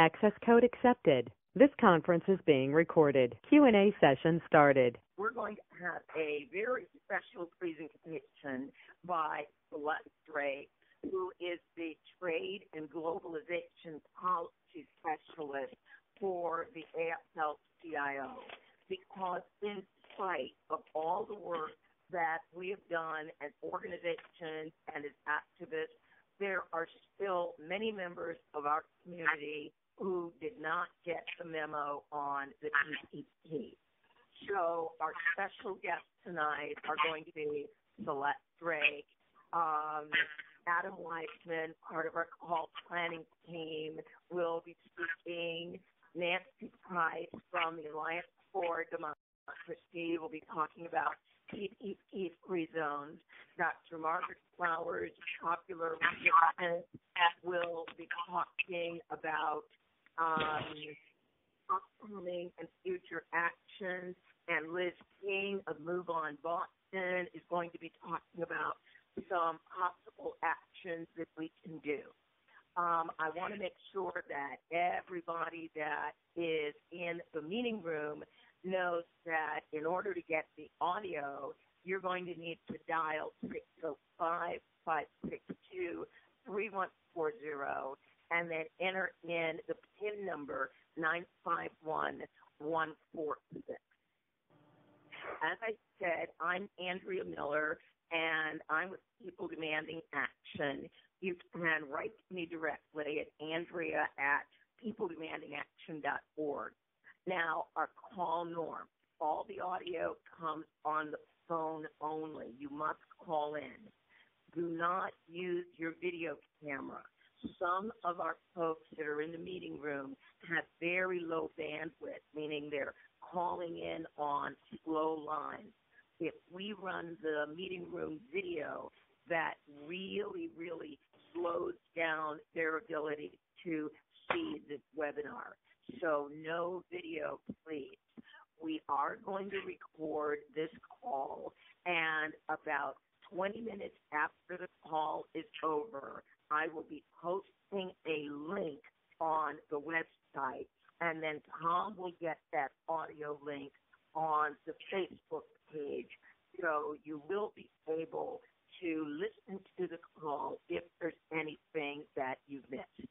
Access code accepted. This conference is being recorded. Q&A session started. We're going to have a very special presentation by Celeste Drake, who is the Trade and Globalization Policy Specialist for the AFL-CIO. Because in spite of all the work that we have done as organizations and as activists, there are still many members of our community who did not get the memo on the TPP. So our special guests tonight are going to be Celeste Drake, Adam Weissman, part of our call planning team, will be speaking. Nancy Price from the Alliance for Democracy will be talking about TPP-Free zones. Dr. Margaret Flowers, popular musician, will be talking about upcoming and future actions. And Liz King of Move On Boston is going to be talking about some possible actions that we can do. I want to make sure that everybody that is in the meeting room knows that in order to get the audio, you're going to need to dial 605-562-3140 and then enter in the PIN number 951146. As I said, I'm Andrea Miller, and I'm with People Demanding Action. You can write to me directly at andrea@peopledemandingaction.org. Now, our call norm, all the audio comes on the phone only. You must call in. Do not use your video camera. Some of our folks that are in the meeting room have very low bandwidth, meaning they're calling in on slow lines. If we run the meeting room video, that really, really slows down their ability to see this webinar. So no video, please. We are going to record this call, and about 20 minutes after the call is over, I will be posting a link on the website, and then Tom will get that audio link on the Facebook page. So you will be able to listen to the call if there's anything that you've missed.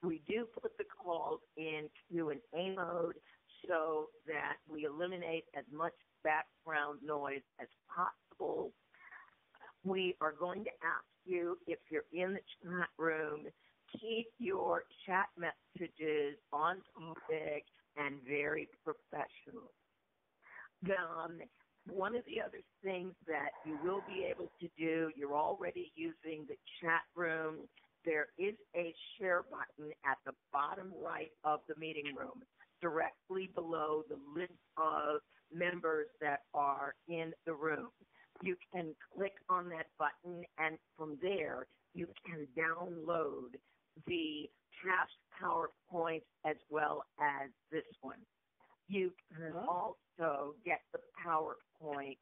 We do put the calls in Q&A mode so that we eliminate as much background noise as possible. We are going to ask you, if you're in the chat room, keep your chat messages on topic and very professional. One of the other things that you will be able to do, you're already using the chat room. There is a share button at the bottom right of the meeting room, directly below the list of members that are in the room. You can click on that button, and from there, you can download the past PowerPoint as well as this one. You can also get the PowerPoint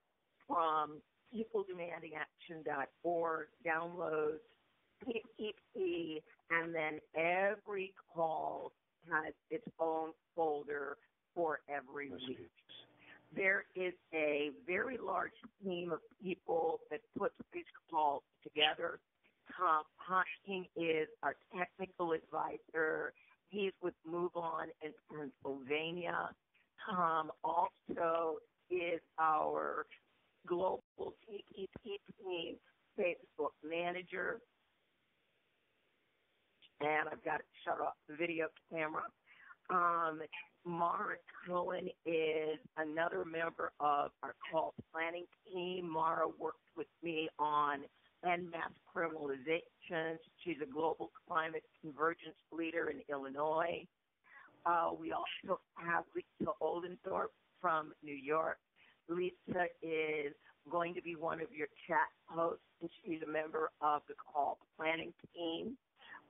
from peopledemandingaction.org, download TPP, and then every call has its own folder for every week. There is a very large team of people that puts these calls together. Tom Hotchking is our technical advisor. He's with Move On in Pennsylvania. Tom also is our global TPP team Facebook manager. And I've got to shut off the video camera. Mara Cohen is another member of our call planning team. Mara worked with me on end mass criminalization. She's a global climate convergence leader in Illinois. We also have Lisa Oldendorf from New York. Lisa is going to be one of your chat hosts, and she's a member of the call planning team.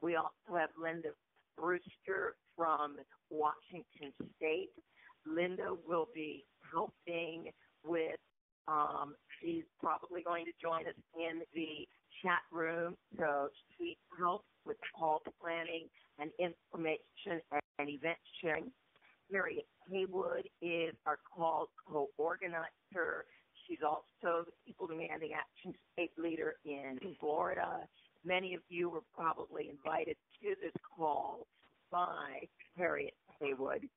We also have Linda Brewster from Washington State. Linda will be helping with, she's probably going to join us in the chat room, so she helps with call planning and information and and event sharing. Harriet Haywood is our call co-organizer. She's also the People Demanding Action state leader in Florida. Many of you were probably invited to this call by Harriet Haywood.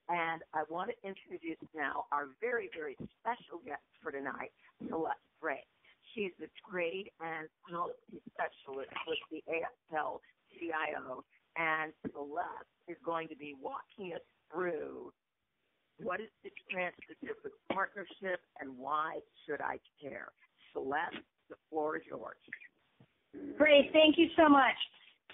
And I want to introduce now our very, very special guest for tonight, Celeste Drake. She's the Trade and Policy Specialist with the AFL-CIO. And Celeste is going to be walking us through what is the Trans-Pacific Partnership and why should I care? Celeste, the floor is yours. Great. Thank you so much.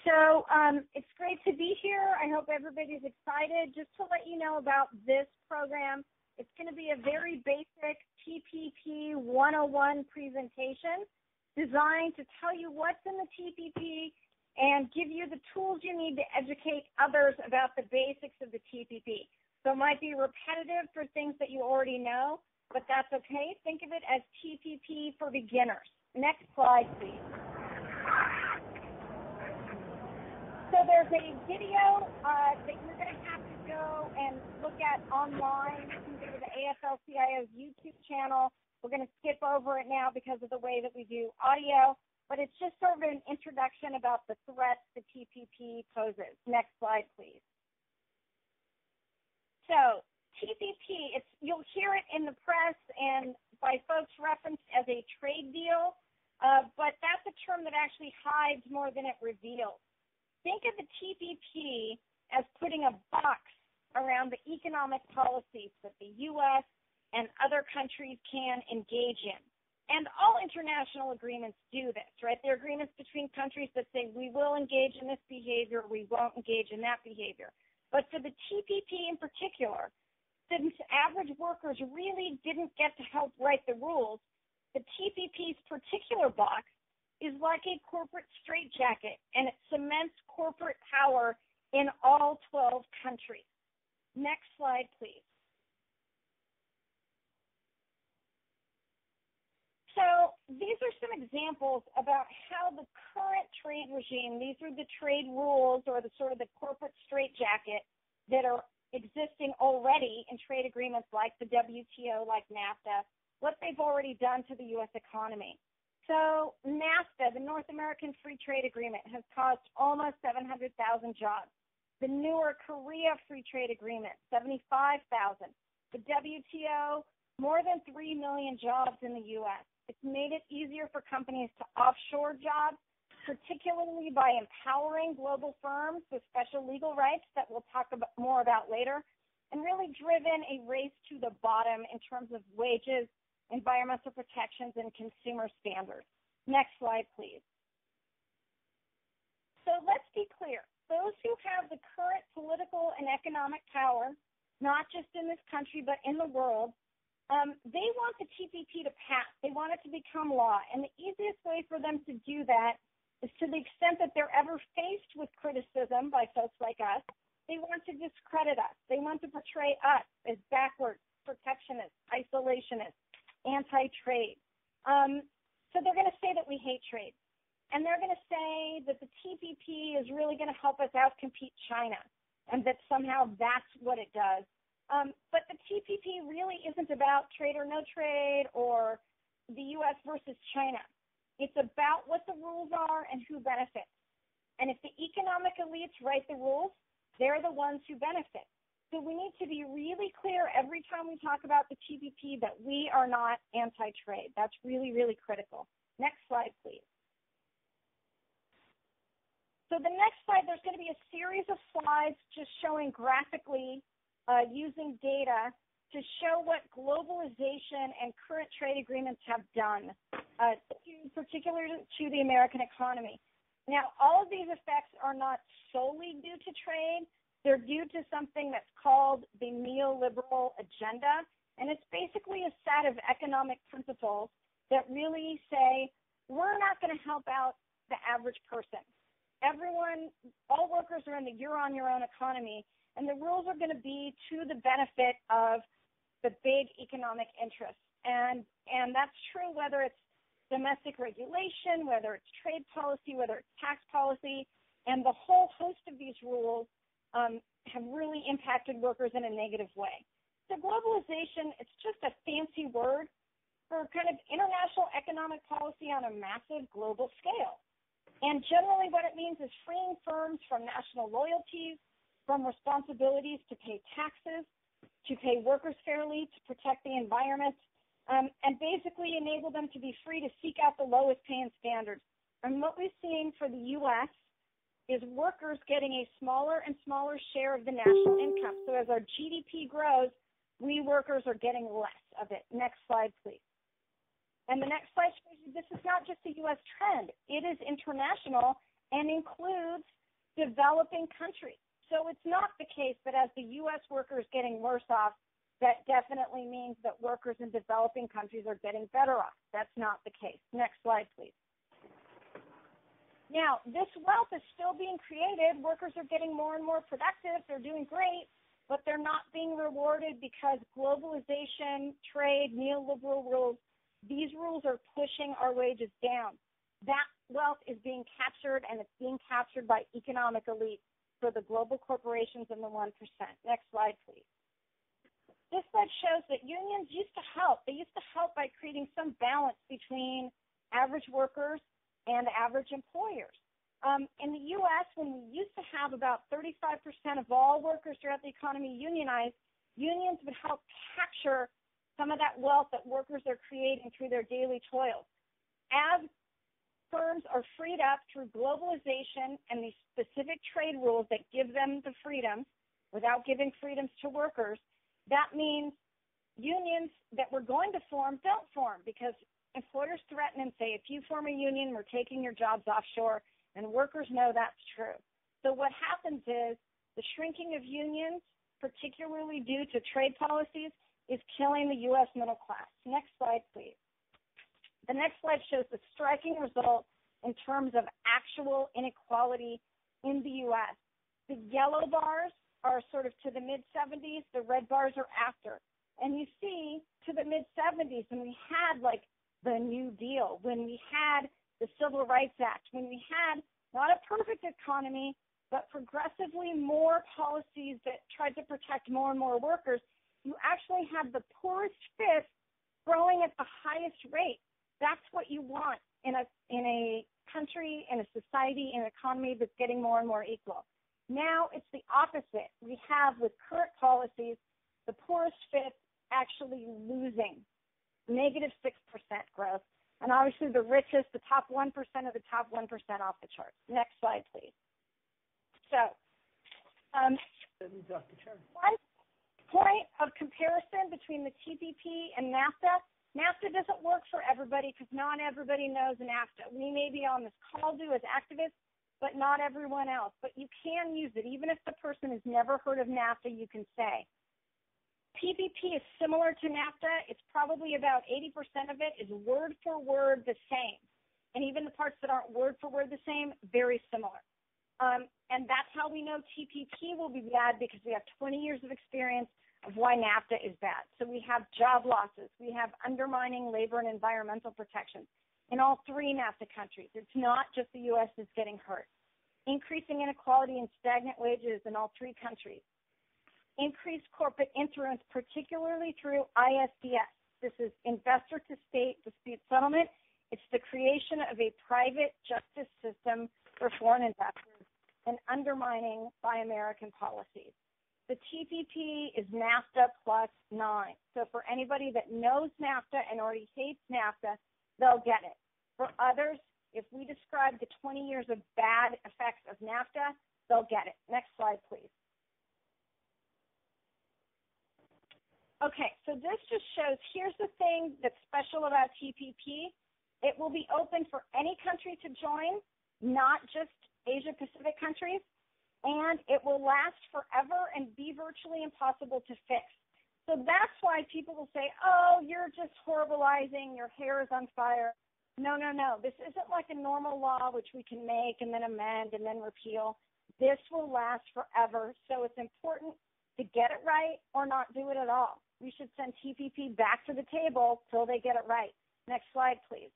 So it's great to be here. I hope everybody's excited. Just to let you know about this program, it's going to be a very basic TPP 101 presentation designed to tell you what's in the TPP and give you the tools you need to educate others about the basics of the TPP. So it might be repetitive for things that you already know, but that's okay. Think of it as TPP for beginners. Next slide, please. So there's a video that you're going to have to go and look at online. You can go to the AFL-CIO's YouTube channel. We're going to skip over it now because of the way that we do audio, but it's just sort of an introduction about the threats the TPP poses. Next slide, please. So TPP, you'll hear it in the press and by folks referenced as a trade deal, but that's a term that actually hides more than it reveals. Think of the TPP as putting a box around the economic policies that the U.S. and other countries can engage in. And all international agreements do this, right? They're agreements between countries that say we will engage in this behavior, we won't engage in that behavior. But for the TPP in particular, since average workers really didn't get to help write the rules, the TPP's particular box is like a corporate straitjacket, and it cements corporate power in all 12 countries. Next slide, please. So these are some examples about how the current trade regime, these are the trade rules or the sort of the corporate straitjacket that are existing already in trade agreements like the WTO, like NAFTA, what they've already done to the U.S. economy. So NAFTA, the North American Free Trade Agreement, has caused almost 700,000 jobs. The newer Korea Free Trade Agreement, 75,000. The WTO, more than 3 million jobs in the U.S. It's made it easier for companies to offshore jobs, particularly by empowering global firms with special legal rights that we'll talk more about later, and really driven a race to the bottom in terms of wages, environmental protections, and consumer standards. Next slide, please. So let's be clear. Those who have the current political and economic power, not just in this country but in the world, they want the TPP to pass. They want it to become law. And the easiest way for them to do that is to the extent that they're ever faced with criticism by folks like us, they want to discredit us. They want to portray us as backwards, protectionists, isolationists, anti-trade. So they're going to say that we hate trade. And they're going to say that the TPP is really going to help us outcompete China and that somehow that's what it does. But the TPP really isn't about trade or no trade or the U.S. versus China. It's about what the rules are and who benefits. And if the economic elites write the rules, they're the ones who benefit. So we need to be really clear every time we talk about the TPP that we are not anti-trade. That's really, really critical. Next slide, please. So the next slide, there's going to be a series of slides just showing graphically using data to show what globalization and current trade agreements have done, particularly to the American economy. Now, all of these effects are not solely due to trade. They're due to something that's called the neoliberal agenda, and it's basically a set of economic principles that really say we're not going to help out the average person. Everyone, all workers are in the you're-on-your-own economy, and the rules are going to be to the benefit of the big economic interests. And that's true whether it's domestic regulation, whether it's trade policy, whether it's tax policy, and the whole host of these rules have really impacted workers in a negative way. So globalization, it's just a fancy word for kind of international economic policy on a massive global scale. And generally what it means is freeing firms from national loyalties, from responsibilities to pay taxes, to pay workers fairly, to protect the environment, and basically enable them to be free to seek out the lowest paying standards. And what we've seen for the U.S. is workers getting a smaller and smaller share of the national income. So as our GDP grows, we workers are getting less of it. Next slide, please. And the next slide shows you this is not just a U.S. trend. It is international and includes developing countries. So it's not the case that as the U.S. workers getting worse off, that definitely means that workers in developing countries are getting better off. That's not the case. Next slide, please. Now, this wealth is still being created. Workers are getting more and more productive. They're doing great, but they're not being rewarded because globalization, trade, neoliberal rules, these rules are pushing our wages down. That wealth is being captured, and it's being captured by economic elites for the global corporations and the 1%. Next slide, please. This slide shows that unions used to help. They used to help by creating some balance between average workers and average employers. In the U.S., when we used to have about 35% of all workers throughout the economy unionized, unions would help capture some of that wealth that workers are creating through their daily toils. As firms are freed up through globalization and these specific trade rules that give them the freedoms without giving freedoms to workers, that means unions that were going to form don't form because employers threaten and say, if you form a union, we're taking your jobs offshore, and workers know that's true. So what happens is the shrinking of unions, particularly due to trade policies, is killing the U.S. middle class. Next slide, please. The next slide shows the striking result in terms of actual inequality in the U.S. The yellow bars are sort of to the mid-'70s. The red bars are after. And you see to the mid-'70s, when we had like the New Deal, when we had the Civil Rights Act, when we had not a perfect economy, but progressively more policies that tried to protect more and more workers, you actually have the poorest fifth growing at the highest rate. That's what you want in a country, in a society, in an economy that's getting more and more equal. Now it's the opposite. We have, with current policies, the poorest fifth actually losing, negative 6% growth. And obviously the richest, the top 1% of the top 1% off the charts. Next slide, please. So, one point of comparison between the TPP and NAFTA. NAFTA doesn't work for everybody because not everybody knows NAFTA. We may be on this call as activists, but not everyone else. But you can use it. Even if the person has never heard of NAFTA, you can say. TPP is similar to NAFTA. It's probably about 80% of it is word for word the same. And even the parts that aren't word for word the same, very similar. And that's how we know TPP will be bad, because we have 20 years of experience of why NAFTA is bad. So we have job losses. We have undermining labor and environmental protections in all three NAFTA countries. It's not just the U.S. that's getting hurt. Increasing inequality and stagnant wages in all three countries. Increased corporate influence, particularly through ISDS. This is investor-to-state dispute settlement. It's the creation of a private justice system for foreign investors and undermining by American policies. The TPP is NAFTA plus 9. So for anybody that knows NAFTA and already hates NAFTA, they'll get it. For others, if we describe the 20 years of bad effects of NAFTA, they'll get it. Next slide, please. Okay, so this just shows, here's the thing that's special about TPP. It will be open for any country to join, not just Asia-Pacific countries, and it will last forever and be virtually impossible to fix. So that's why people will say, oh, you're just horribleizing, your hair is on fire. No, no, no. This isn't like a normal law which we can make and then amend and then repeal. This will last forever, so it's important to get it right or not do it at all. We should send TPP back to the table till they get it right. Next slide, please.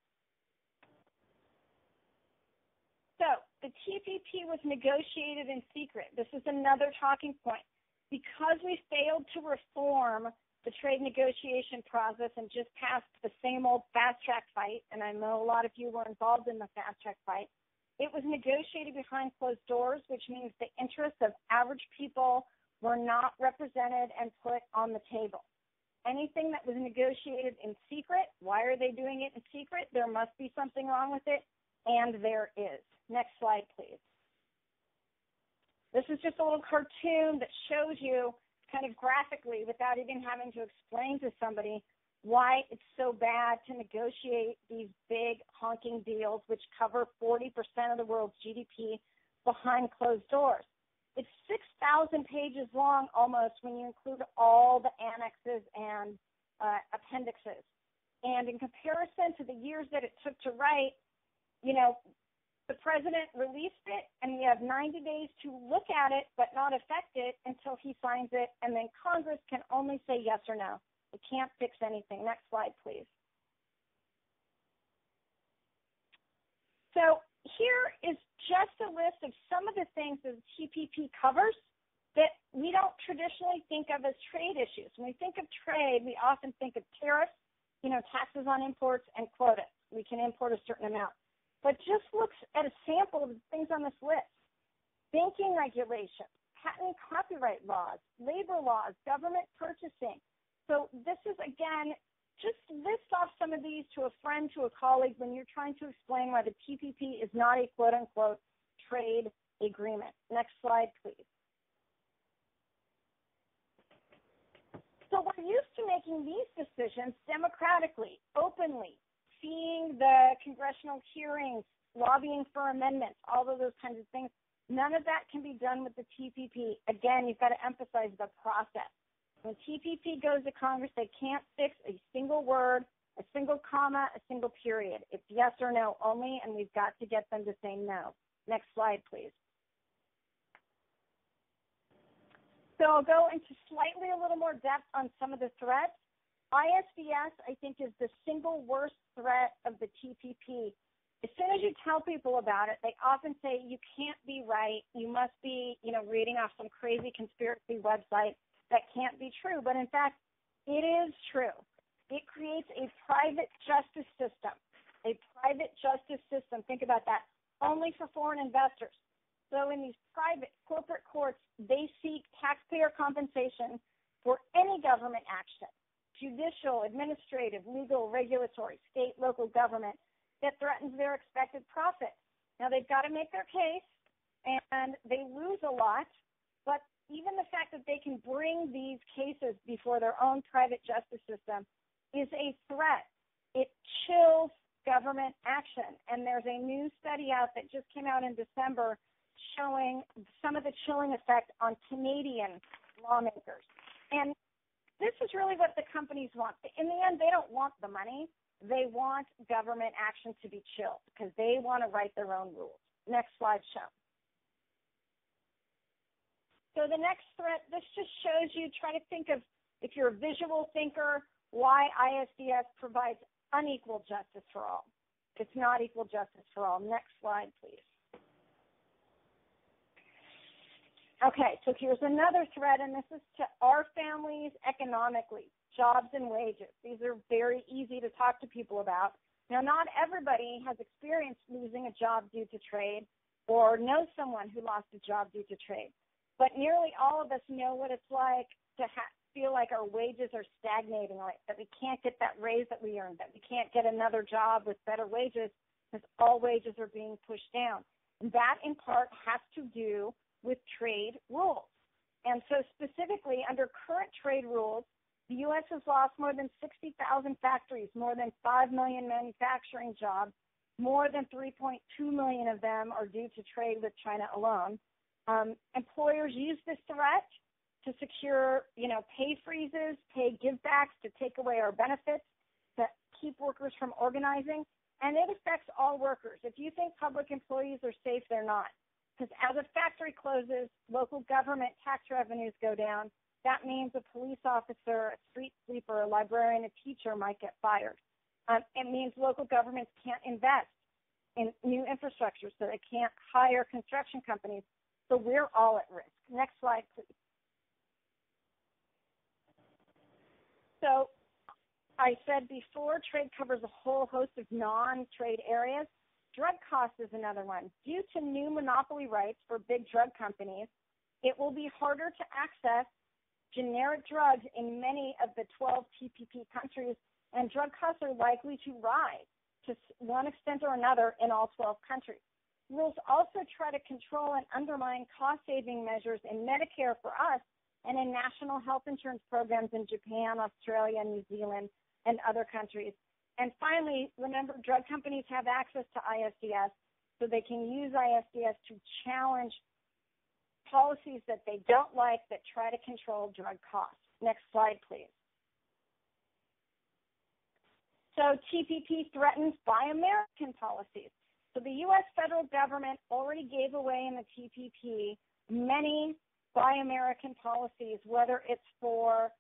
So the TPP was negotiated in secret. This is another talking point. Because we failed to reform the trade negotiation process and just passed the same old fast-track fight, and I know a lot of you were involved in the fast-track fight, it was negotiated behind closed doors, which means the interests of average people were not represented and put on the table. Anything that was negotiated in secret, why are they doing it in secret? There must be something wrong with it, and there is. Next slide, please. This is just a little cartoon that shows you kind of graphically, without even having to explain to somebody, why it's so bad to negotiate these big honking deals which cover 40% of the world's GDP behind closed doors. It's 6,000 pages long almost when you include all the annexes and appendixes. And in comparison to the years that it took to write, you know, the president released it, and we have 90 days to look at it but not affect it until he signs it, and then Congress can only say yes or no. It can't fix anything. Next slide, please. So here is just a list of some of the things that the TPP covers that we don't traditionally think of as trade issues. When we think of trade, we often think of tariffs, you know, taxes on imports, and quotas. We can import a certain amount. But just looks at a sample of the things on this list. Banking regulations, patent and copyright laws, labor laws, government purchasing. So this is, again, just list off some of these to a friend, to a colleague, when you're trying to explain why the TPP is not a quote-unquote trade agreement. Next slide, please. So we're used to making these decisions democratically, openly, seeing the congressional hearings, lobbying for amendments, all of those kinds of things. None of that can be done with the TPP. Again, you've got to emphasize the process. When TPP goes to Congress, they can't fix a single word, a single comma, a single period. It's yes or no only, and we've got to get them to say no. Next slide, please. So I'll go into slightly a little more depth on some of the threats. ISDS, I think, is the single worst threat of the TPP. As soon as you tell people about it, they often say you can't be right. You must be, you know, reading off some crazy conspiracy website. That can't be true. But in fact, it is true. It creates a private justice system. A private justice system. Think about that. Only for foreign investors. So in these private corporate courts, they seek taxpayer compensation for any government action. Judicial, administrative, legal, regulatory, state, local government that threatens their expected profit. Now, they've got to make their case, and they lose a lot, but even the fact that they can bring these cases before their own private justice system is a threat. It chills government action, and there's a new study out that just came out in December showing some of the chilling effect on Canadian lawmakers. And this is really what the companies want. In the end, they don't want the money. They want government action to be chilled because they want to write their own rules. Next slide, show. So the next threat, this just shows you, try to think of, if you're a visual thinker, why ISDS provides unequal justice for all. It's not equal justice for all. Next slide, please. Okay, so here's another threat, and this is to our families economically, jobs and wages. These are very easy to talk to people about. Now, not everybody has experienced losing a job due to trade or knows someone who lost a job due to trade. But nearly all of us know what it's like to feel like our wages are stagnating, like that we can't get that raise that we earned, that we can't get another job with better wages because all wages are being pushed down. And that, in part, has to do with trade rules. And so specifically, under current trade rules, the U.S. has lost more than 60,000 factories, more than 5 million manufacturing jobs, more than 3.2 million of them are due to trade with China alone. Employers use this threat to secure, pay freezes, pay givebacks, to take away our benefits, to keep workers from organizing, and it affects all workers. If you think public employees are safe, they're not. Because as a factory closes, local government tax revenues go down. That means a police officer, a street sweeper, a librarian, a teacher might get fired. It means local governments can't invest. in new infrastructure, so they can't hire construction companies. So we're all at risk. Next slide, please. So I said before, trade covers a whole host of non-trade areas. Drug cost is another one. Due to new monopoly rights for big drug companies, it will be harder to access generic drugs in many of the 12 TPP countries, and drug costs are likely to rise to one extent or another in all 12 countries. Rules also try to control and undermine cost-saving measures in Medicare for us and in national health insurance programs in Japan, Australia, New Zealand, and other countries. And finally, remember, drug companies have access to ISDS, so they can use ISDS to challenge policies that they don't like that try to control drug costs. Next slide, please. So TPP threatens Buy American policies. So the U.S. federal government already gave away in the TPP many Buy American policies, whether it's for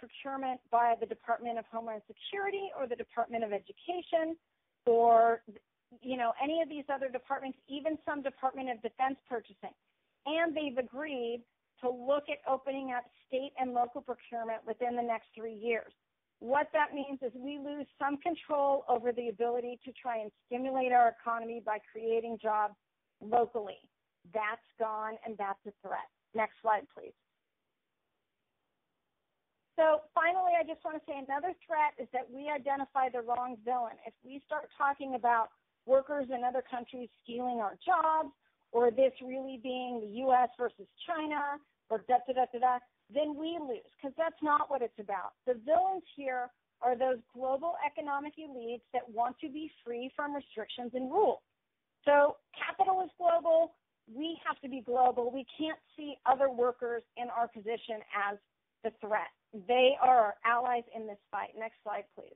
procurement by the Department of Homeland Security or the Department of Education or, any of these other departments, even some Department of Defense purchasing. And they've agreed to look at opening up state and local procurement within the next 3 years. What that means is we lose some control over the ability to try and stimulate our economy by creating jobs locally. That's gone, and that's a threat. Next slide, please. So finally, I just want to say another threat is that we identify the wrong villain. If we start talking about workers in other countries stealing our jobs, or this really being the U.S. versus China, or da-da-da-da-da, then we lose, because that's not what it's about. The villains here are those global economic elites that want to be free from restrictions and rules. So capital is global. We have to be global. We can't see other workers in our position as the threat. They are our allies in this fight. Next slide, please.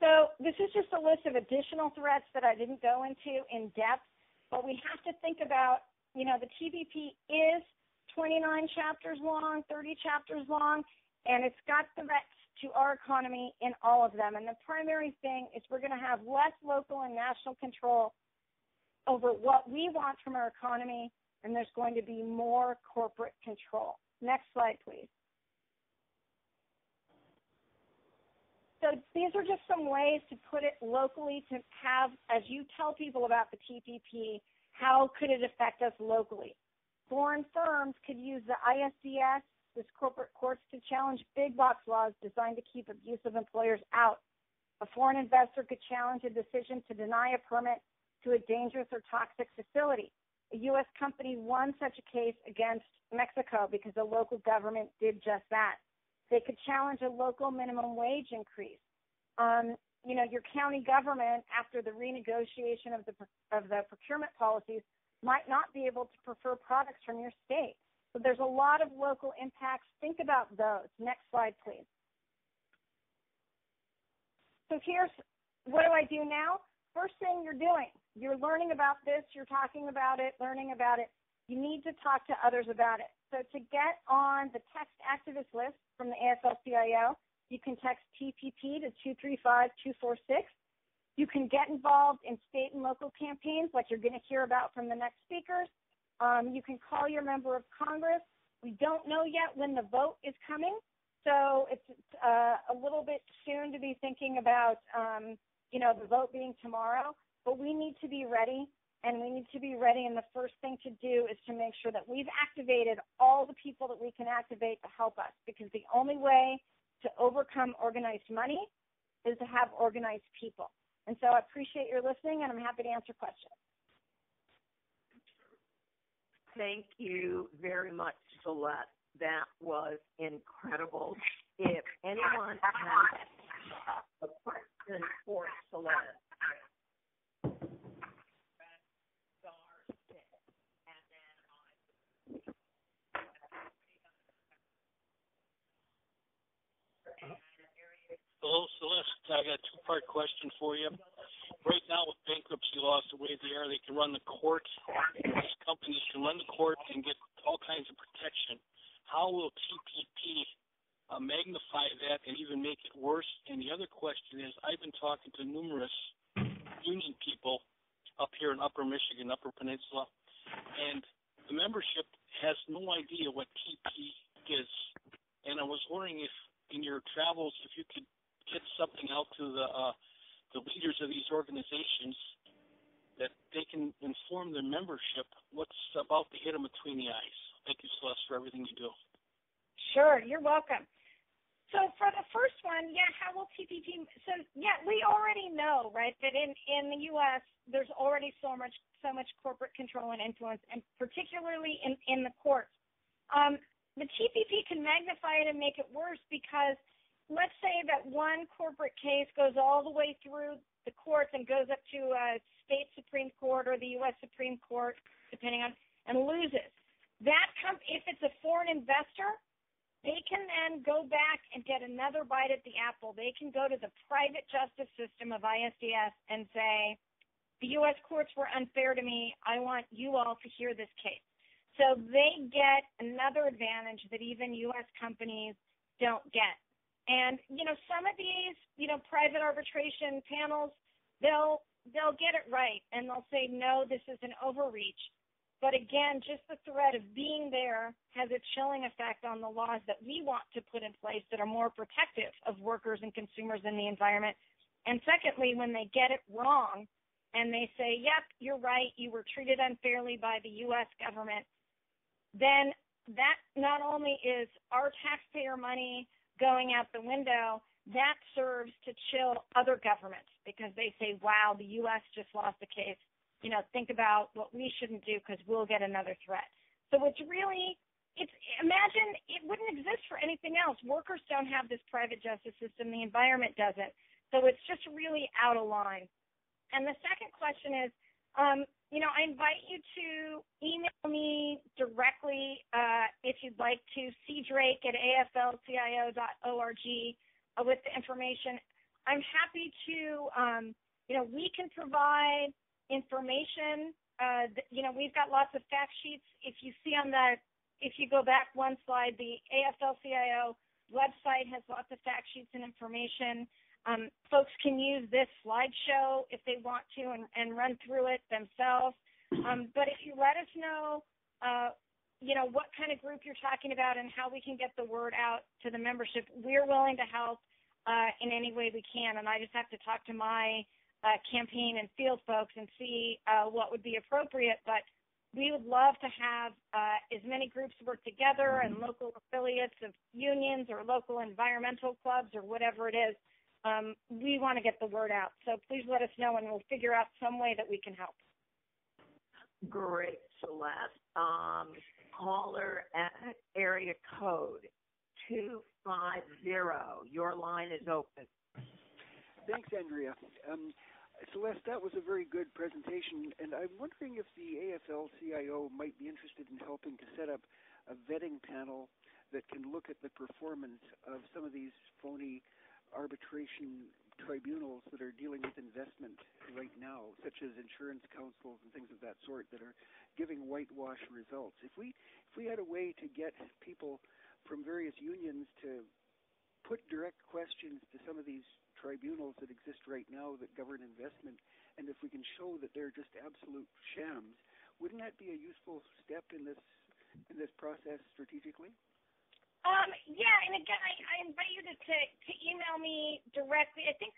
So this is just a list of additional threats that I didn't go into in depth, but we have to think about, the TPP is 29 chapters long, 30 chapters long, and it's got threats to our economy in all of them. And the primary thing is we're going to have less local and national control over what we want from our economy, and there's going to be more corporate control. Next slide, please. So these are just some ways to put it locally to have, as you tell people about the TPP, how could it affect us locally? Foreign firms could use the ISDS, this corporate courts, to challenge big box laws designed to keep abusive employers out. A foreign investor could challenge a decision to deny a permit to a dangerous or toxic facility. A U.S. company won such a case against Mexico because the local government did just that. They could challenge a local minimum wage increase. Your county government, after the renegotiation of the procurement policies, might not be able to prefer products from your state. So there's a lot of local impacts. Think about those. Next slide, please. So here's what do I do now? First thing you're doing, you're learning about this, you're talking about it, learning about it. You need to talk to others about it. So to get on the text activist list from the AFL-CIO, you can text TPP to 235-246. You can get involved in state and local campaigns like you're going to hear about from the next speakers. You can call your member of Congress. We don't know yet when the vote is coming, so it's a little bit soon to be thinking about, the vote being tomorrow. But we need to be ready, and we need to be ready. And the first thing to do is to make sure that we've activated all the people that we can activate to help us, because the only way to overcome organized money is to have organized people. And so I appreciate your listening, and I'm happy to answer questions. Thank you very much, Celeste. That was incredible. If anyone has a question for Celeste, Hello, Celeste. I got a two-part question for you. Right now, with bankruptcy laws the way they are, they can run the court. These companies can run the court and get all kinds of protection. How will TPP magnify that and even make it worse? And the other question is, I've been talking to numerous union people up here in Upper Michigan, Upper Peninsula, and the membership has no idea what TP is. And I was wondering if, in your travels, if you could get something out to the leaders of these organizations that they can inform their membership what's about to hit them between the eyes. Thank you, Celeste, for everything you do. Sure, you're welcome. So for the first one, how will TPP? So we already know, right, that in the U.S. there's already so much corporate control and influence, and particularly in the courts. The TPP can magnify it and make it worse because let's say that one corporate case goes all the way through the courts and goes up to a state Supreme Court or the U.S. Supreme Court, depending on, and loses. If it's a foreign investor, they can then go back and get another bite at the apple. They can go to the private justice system of ISDS and say, the U.S. courts were unfair to me. I want you all to hear this case. So they get another advantage that even U.S. companies don't get. And, some of these, private arbitration panels, they'll get it right, and they'll say, no, this is an overreach. But again, just the threat of being there has a chilling effect on the laws that we want to put in place that are more protective of workers and consumers and the environment. And secondly, when they get it wrong and they say, yep, you're right, you were treated unfairly by the U.S. government, then that not only is our taxpayer money going out the window, that serves to chill other governments because they say, wow, the U.S. just lost a case. Think about what we shouldn't do because we'll get another threat. So imagine it wouldn't exist for anything else. Workers don't have this private justice system. The environment doesn't. So it's just really out of line. And the second question is, I invite you to email me directly if you'd like to, cdrake@aflcio.org with the information. I'm happy to, we can provide information. We've got lots of fact sheets. If you go back one slide, the AFL-CIO website has lots of fact sheets and information. Folks can use this slideshow if they want to and run through it themselves. But if you let us know, what kind of group you're talking about and how we can get the word out to the membership, we're willing to help in any way we can. And I just have to talk to my campaign and field folks and see what would be appropriate. But we would love to have as many groups work together and local affiliates of unions or local environmental clubs or whatever it is. We want to get the word out. So please let us know, and we'll figure out some way that we can help. Great, Celeste. Caller at area code 250. Your line is open. Thanks, Andrea. Celeste, that was a very good presentation, and I'm wondering if the AFL-CIO might be interested in helping to set up a vetting panel that can look at the performance of some of these phony arbitration tribunals that are dealing with investment right now, such as insurance councils and things of that sort that are giving whitewash results. If we had a way to get people from various unions to put direct questions to some of these tribunals that exist right now that govern investment, and if we can show that they're just absolute shams, wouldn't that be a useful step in this process strategically? And again, I invite you to email me directly. I think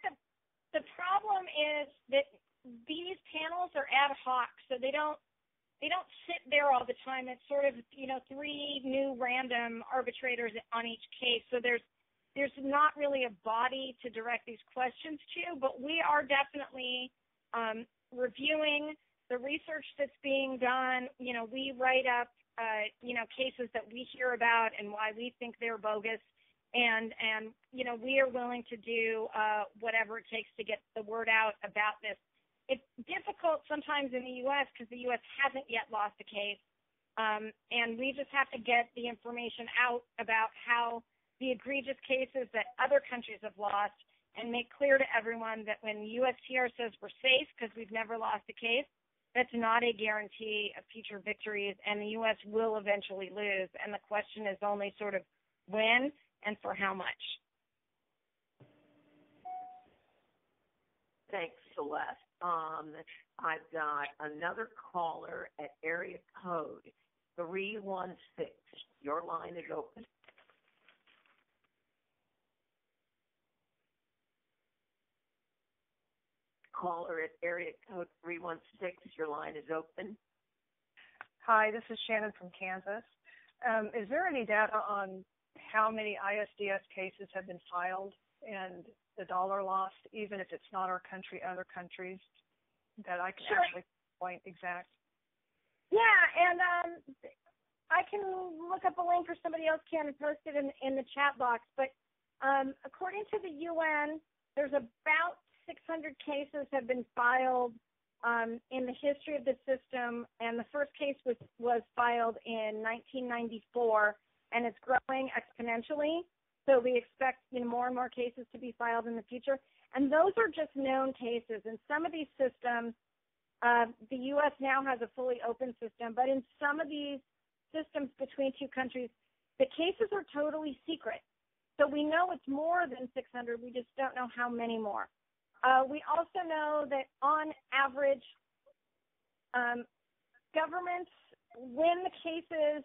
the problem is that these panels are ad hoc, so they don't sit there all the time. It's sort of 3 new random arbitrators on each case, so there's not really a body to direct these questions to, but we are definitely reviewing the research that's being done. We write up cases that we hear about and why we think they're bogus. And we are willing to do whatever it takes to get the word out about this. It's difficult sometimes in the U.S. because the U.S. hasn't yet lost a case. And we just have to get the information out about how the egregious cases that other countries have lost and make clear to everyone that when USTR says we're safe because we've never lost a case, that's not a guarantee of future victories, and the U.S. will eventually lose. And the question is only sort of when, and for how much. Thanks, Celeste. I've got another caller at area code 316. Your line is open. Caller at area code 316. Your line is open. Hi, this is Shannon from Kansas. Is there any data on how many ISDS cases have been filed and the dollar lost, even if it's not our country, other countries, that I can actually point exact? Yeah, and I can look up a link or somebody else can and post it in the chat box. But according to the UN, there's about 600 cases have been filed in the history of the system, and the first case was filed in 1994, and it's growing exponentially. So we expect more and more cases to be filed in the future. And those are just known cases. In some of these systems, the U.S. now has a fully open system, but in some of these systems between two countries, the cases are totally secret. So we know it's more than 600. We just don't know how many more. We also know that on average, governments win the cases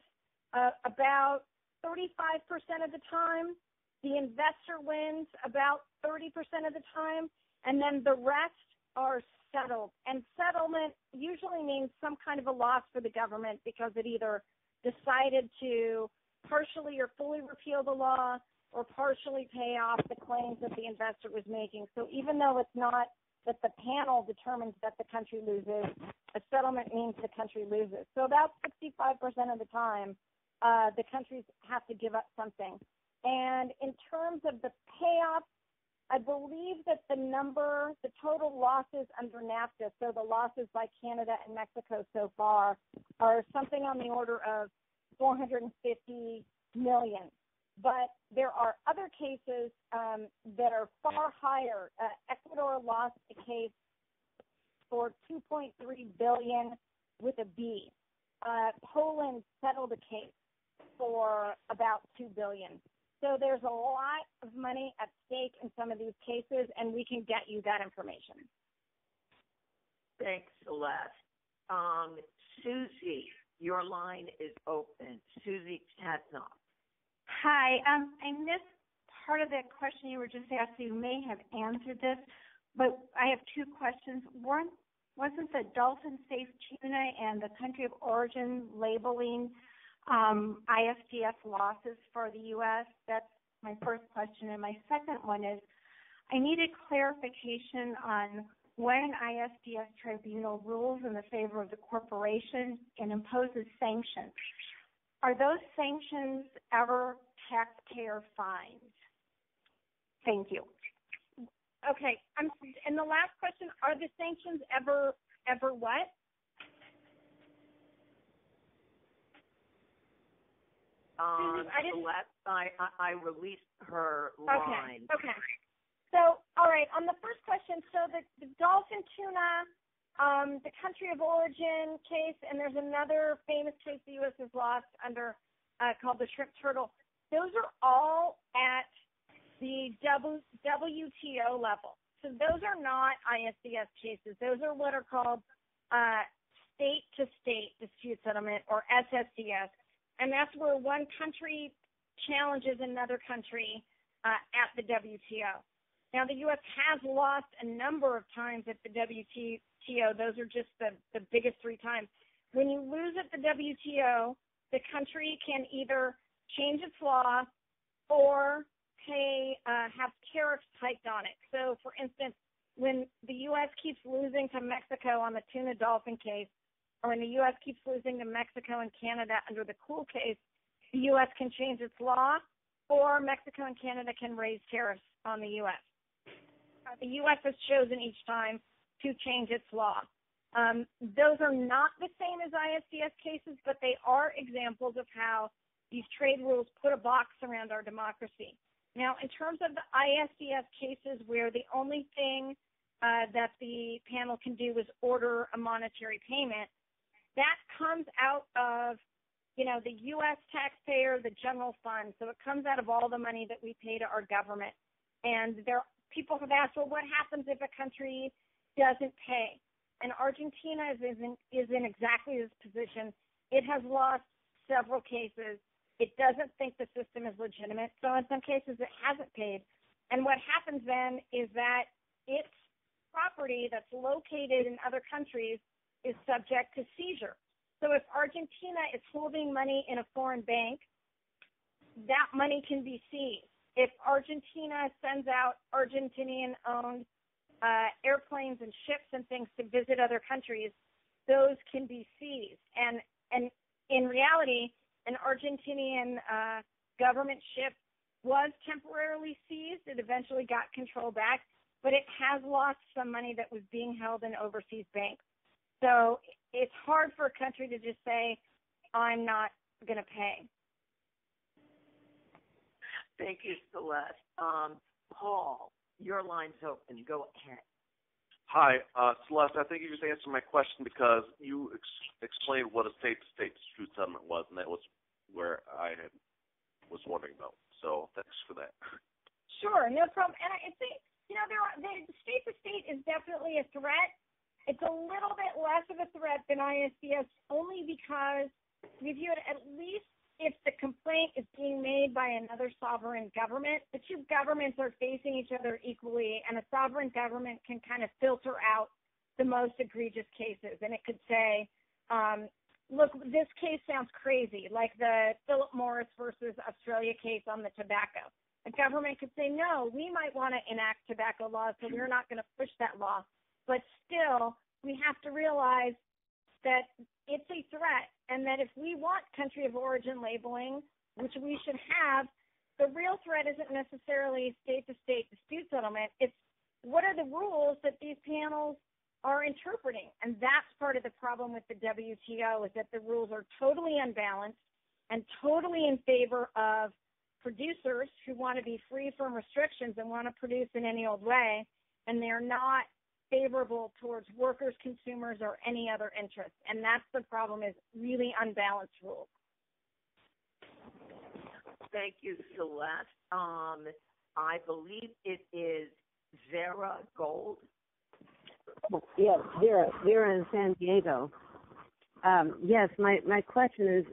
about 35% of the time. The investor wins about 30% of the time, and then the rest are settled. And settlement usually means some kind of a loss for the government because it either decided to partially or fully repeal the law or partially pay off the claims that the investor was making. So even though it's not that the panel determines that the country loses, a settlement means the country loses. So about 65% of the time, the countries have to give up something. And in terms of the payoff, I believe that the total losses under NAFTA, so the losses by Canada and Mexico so far, are something on the order of $450 million. But there are other cases that are far higher. Ecuador lost a case for $2.3 billion with a B. Poland settled a case for about $2 billion. So there's a lot of money at stake in some of these cases, and we can get you that information. Thanks, Celeste. Susie, your line is open. Susie Chatnoff. Hi. I missed part of that question you were just asking. You may have answered this, but I have two questions. One, wasn't the dolphin-safe tuna and the country of origin labeling ISDS losses for the U.S.? That's my first question. And my second one is, I needed clarification on when an ISDS tribunal rules in the favor of the corporation and imposes sanctions. Are those sanctions ever taxpayer fines? Thank you. Okay. And the last question, are the sanctions ever what? Celeste, I released her line. Okay. So, all right, on the first question, so the dolphin tuna, the country of origin case, and there's another famous case the U.S. has lost under called the shrimp turtle. Those are all at the WTO level. So those are not ISDS cases. Those are what are called state-to-state dispute settlement, or SSDS. And that's where one country challenges another country at the WTO. Now, the U.S. has lost a number of times at the WTO. Those are just the biggest three times. When you lose at the WTO, the country can either change its law or have tariffs hiked on it. So, for instance, when the U.S. keeps losing to Mexico on the tuna dolphin case, or when the U.S. keeps losing to Mexico and Canada under the cool case, the U.S. can change its law, or Mexico and Canada can raise tariffs on the U.S. The U.S. has chosen each time to change its law. Those are not the same as ISDS cases, but they are examples of how these trade rules put a box around our democracy. Now, in terms of the ISDS cases where the only thing that the panel can do is order a monetary payment, that comes out of the U.S. taxpayer, the general fund. So it comes out of all the money that we pay to our government. And people have asked, well, what happens if a country doesn't pay? And Argentina is in exactly this position. It has lost several cases. It doesn't think the system is legitimate. So in some cases, it hasn't paid. And what happens then is that its property that's located in other countries is subject to seizure. So if Argentina is holding money in a foreign bank, that money can be seized. If Argentina sends out Argentinian-owned airplanes and ships and things to visit other countries, those can be seized. And in reality, an Argentinian government ship was temporarily seized. It eventually got control back, but it has lost some money that was being held in overseas banks. So it's hard for a country to just say, I'm not going to pay. Thank you, Celeste. Paul, your line's open. Go ahead. Hi, Celeste. I think you just answered my question because you explained what a state-to-state dispute settlement was, and that was where I was wondering about. So thanks for that. Sure, no problem. And I think, the state-to-state is definitely a threat. It's a little bit less of a threat than ISDS only because we view it, at least if the complaint is being made by another sovereign government, the two governments are facing each other equally, and a sovereign government can kind of filter out the most egregious cases. And it could say, look, this case sounds crazy, like the Philip Morris versus Australia case on the tobacco. A government could say, no, we might want to enact tobacco laws, so we're not going to push that law. But still, we have to realize that it's a threat, and that if we want country of origin labeling, which we should have, the real threat isn't necessarily state-to-state dispute settlement. It's what are the rules that these panels are interpreting? And that's part of the problem with the WTO, is that the rules are totally unbalanced and totally in favor of producers who want to be free from restrictions and want to produce in any old way, and they're not favorable towards workers, consumers, or any other interest. And that's the problem, is really unbalanced rules. Thank you, Celeste. I believe it is Vera Gold. Yes, Vera in San Diego. Yes, my question is,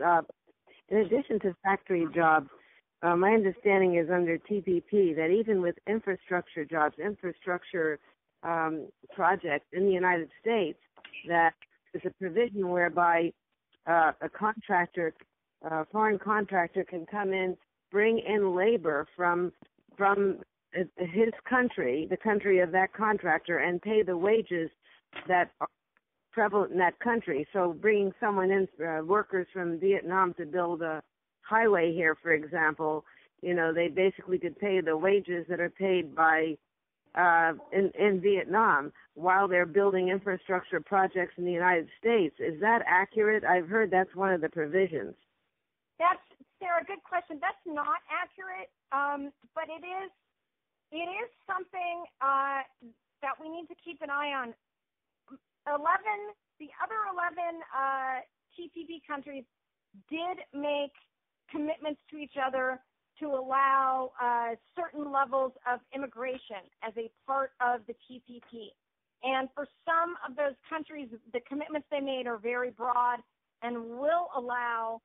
in addition to factory jobs, my understanding is under TPP that even with infrastructure jobs, projects in the United States, that there's a provision whereby a foreign contractor can come in, bring in labor from his country, the country of that contractor, and pay the wages that are prevalent in that country. So bringing someone in, workers from Vietnam to build a highway here, for example, they basically could pay the wages that are paid by in Vietnam while they're building infrastructure projects in the United States. Is that accurate? I've heard that's one of the provisions. That's, Sarah, good question. That's not accurate, but it is something that we need to keep an eye on. The other 11 TPP countries did make commitments to each other to allow certain levels of immigration as a part of the TPP. And for some of those countries, the commitments they made are very broad and will allow,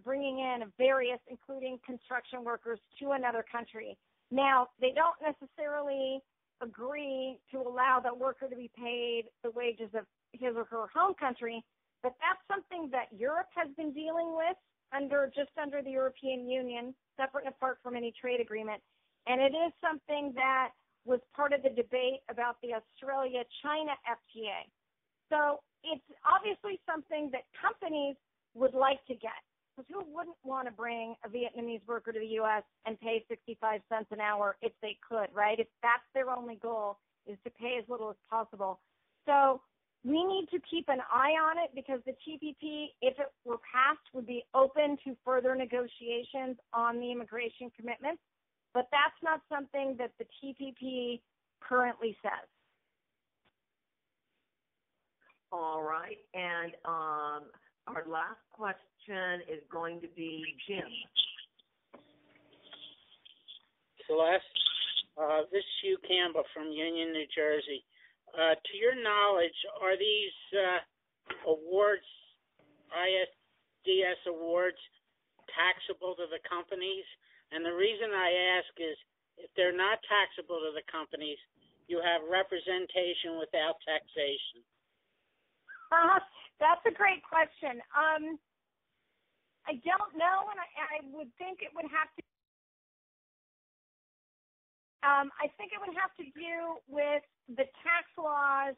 bringing in various, including construction workers, to another country. Now, they don't necessarily agree to allow that worker to be paid the wages of his or her home country, but that's something that Europe has been dealing with under the European Union, separate and apart from any trade agreement. And it is something that was part of the debate about the Australia-China FTA. So it's obviously something that companies would like to get. Because who wouldn't want to bring a Vietnamese worker to the U.S. and pay 65 cents an hour if they could, right? If that's their only goal, is to pay as little as possible. So we need to keep an eye on it, because the TPP, if it were passed, would be open to further negotiations on the immigration commitments. But that's not something that the TPP currently says. All right. And our last question is going to be Jim. Celeste, this is Hugh Campbell from Union, New Jersey. To your knowledge, are these awards, ISDS awards, taxable to the companies? And the reason I ask is if they're not taxable to the companies, you have representation without taxation. That's a great question. I don't know, and I would think it would have to. I think it would have to do with the tax laws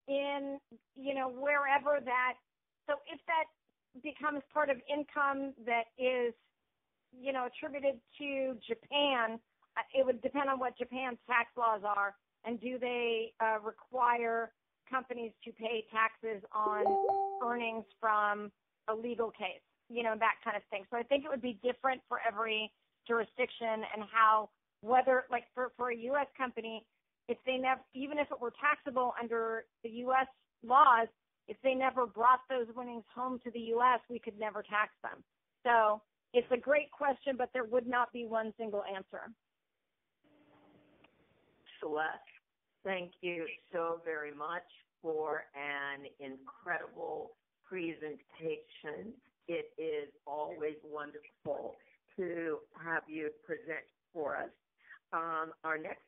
in, wherever that. So if that becomes part of income that is, attributed to Japan, it would depend on what Japan's tax laws are, and do they require companies to pay taxes on earnings from a legal case, that kind of thing. So I think it would be different for every jurisdiction, and whether, like for a U.S. company, if they even if it were taxable under the U.S. laws, if they never brought those winnings home to the U.S., we could never tax them. So it's a great question, but there would not be one single answer. Celeste, thank you so very much for an incredible presentation. It is always wonderful to have you present for us. Our next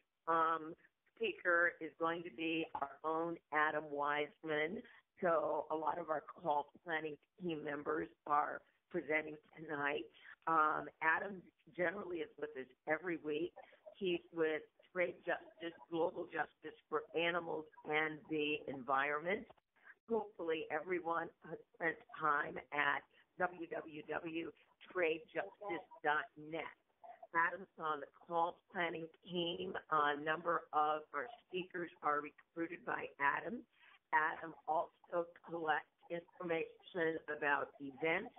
speaker is going to be our own Adam Weissman. So a lot of our call planning team members are presenting tonight. Adam generally is with us every week. He's with Trade Justice, Global Justice for Animals and the Environment. Hopefully everyone has spent time at www.tradejustice.net. Adam's on the call planning team. A number of our speakers are recruited by Adam. Adam also collects information about events.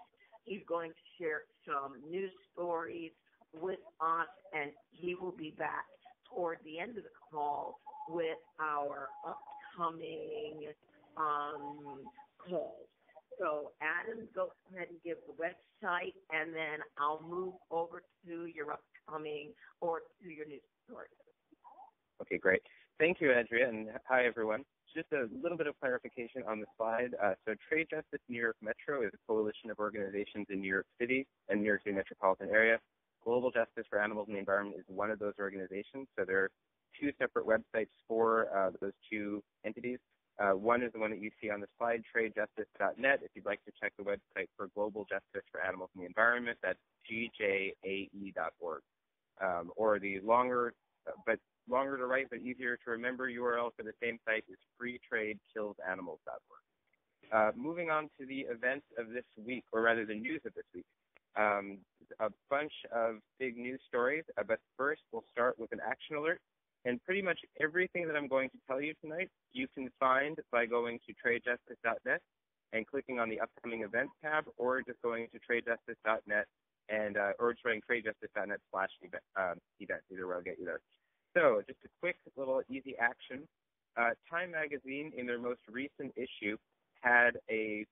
He's going to share some news stories with us, and he will be back toward the end of the call with our upcoming calls. So, Adam, go ahead and give the website, and then I'll move over to your upcoming or to your news story. Okay, great. Thank you, Andrea, and hi, everyone. Just a little bit of clarification on the slide. So Trade Justice New York Metro is a coalition of organizations in New York City and New York City metropolitan area. Global Justice for Animals and the Environment is one of those organizations. So there are two separate websites for those two entities. One is the one that you see on the slide, tradejustice.net. If you'd like to check the website for Global Justice for Animals and the Environment, that's gjae.org. Or the longer to write but easier to remember URL for the same site is freetradekillsanimals.org. Moving on to the events of this week, or rather the news of this week. A bunch of big news stories, but first we'll start with an action alert. And pretty much everything that I'm going to tell you tonight, you can find by going to tradejustice.net and clicking on the upcoming events tab, or just going to tradejustice.net and or trying tradejustice.net/events. Either way will get you there. So just a quick little easy action. Time magazine in their most recent issue had a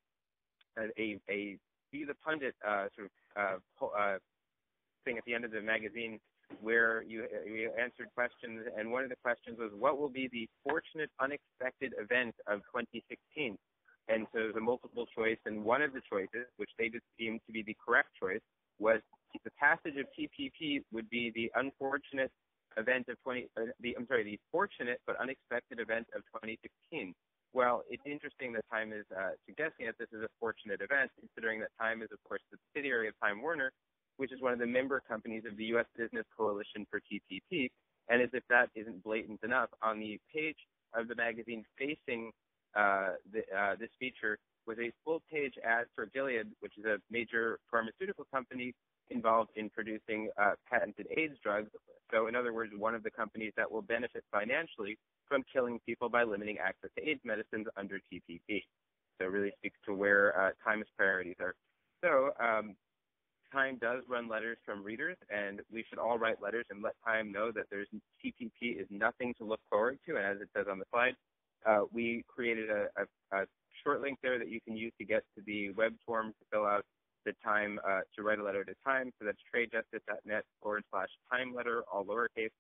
Be the Pundit thing at the end of the magazine, where you answered questions, and one of the questions was, what will be the fortunate, unexpected event of 2016? And so the multiple choice, and one of the choices, which they just deemed to be the correct choice, was the passage of TPP would be the unfortunate event of the fortunate but unexpected event of 2016. Well, it's interesting that Time is suggesting that this is a fortunate event, considering that Time is, of course, the subsidiary of Time Warner, which is one of the member companies of the U.S. Business Coalition for TPP. And as if that isn't blatant enough, on the page of the magazine facing this feature was a full-page ad for Gilead, which is a major pharmaceutical company involved in producing patented AIDS drugs. So in other words, one of the companies that will benefit financially from killing people by limiting access to AIDS medicines under TPP. So it really speaks to where Time's priorities are. So Time does run letters from readers, and we should all write letters and let Time know that TPP is nothing to look forward to. And as it says on the slide, we created a short link there that you can use to get to the web form to fill out the time to write a letter to Time. So that's tradejustice.net/time letter, all lowercase,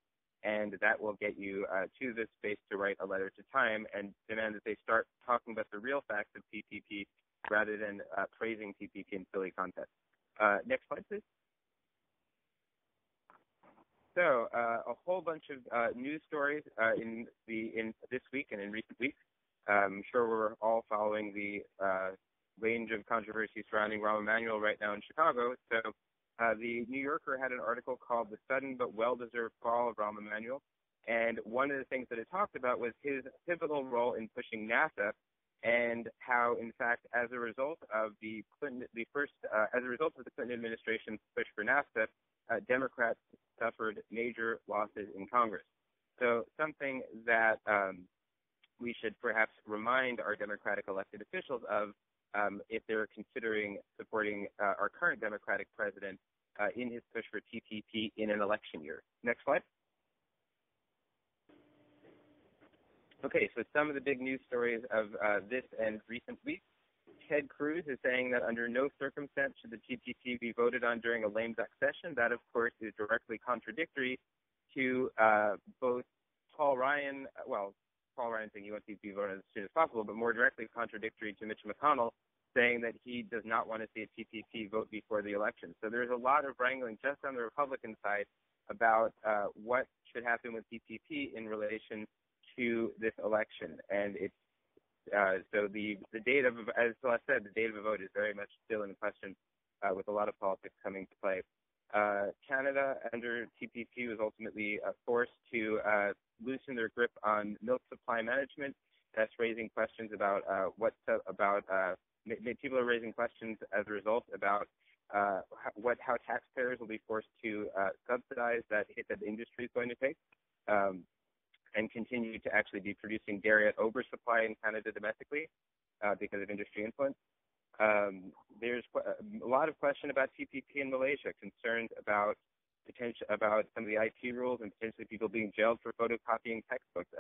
and that will get you to this space to write a letter to Time and demand that they start talking about the real facts of TPP rather than praising TPP in silly contests. Next slide, please. So a whole bunch of news stories in this week and in recent weeks. I'm sure we're all following the range of controversy surrounding Rahm Emanuel right now in Chicago. So the New Yorker had an article called "The Sudden But Well-Deserved Fall of Rahm Emanuel," and one of the things that it talked about was his pivotal role in pushing NAFTA, and how, in fact, as a result of the Clinton administration's push for NAFTA, Democrats suffered major losses in Congress. So something that we should perhaps remind our Democratic elected officials of if they're considering supporting our current Democratic president in his push for TPP in an election year. Next slide. Okay, so some of the big news stories of this and recent weeks. Ted Cruz is saying that under no circumstance should the TPP be voted on during a lame duck session. That, of course, is directly contradictory to both Paul Ryan saying he wants it to be voted as soon as possible, but more directly contradictory to Mitch McConnell saying that he does not want to see a TPP vote before the election. So there's a lot of wrangling just on the Republican side about what should happen with TPP in relation to this election. And it's so the date of, as Celeste said, the date of a vote is very much still in question with a lot of politics coming to play. Canada, under TPP, was ultimately forced to loosen their grip on milk supply management. That's raising questions about people are raising questions as a result about how taxpayers will be forced to subsidize that hit that the industry is going to take. And continue to actually be producing dairy at oversupply in Canada domestically because of industry influence. There's a lot of question about TPP in Malaysia, concerns about some of the IT rules and potentially people being jailed for photocopying textbooks.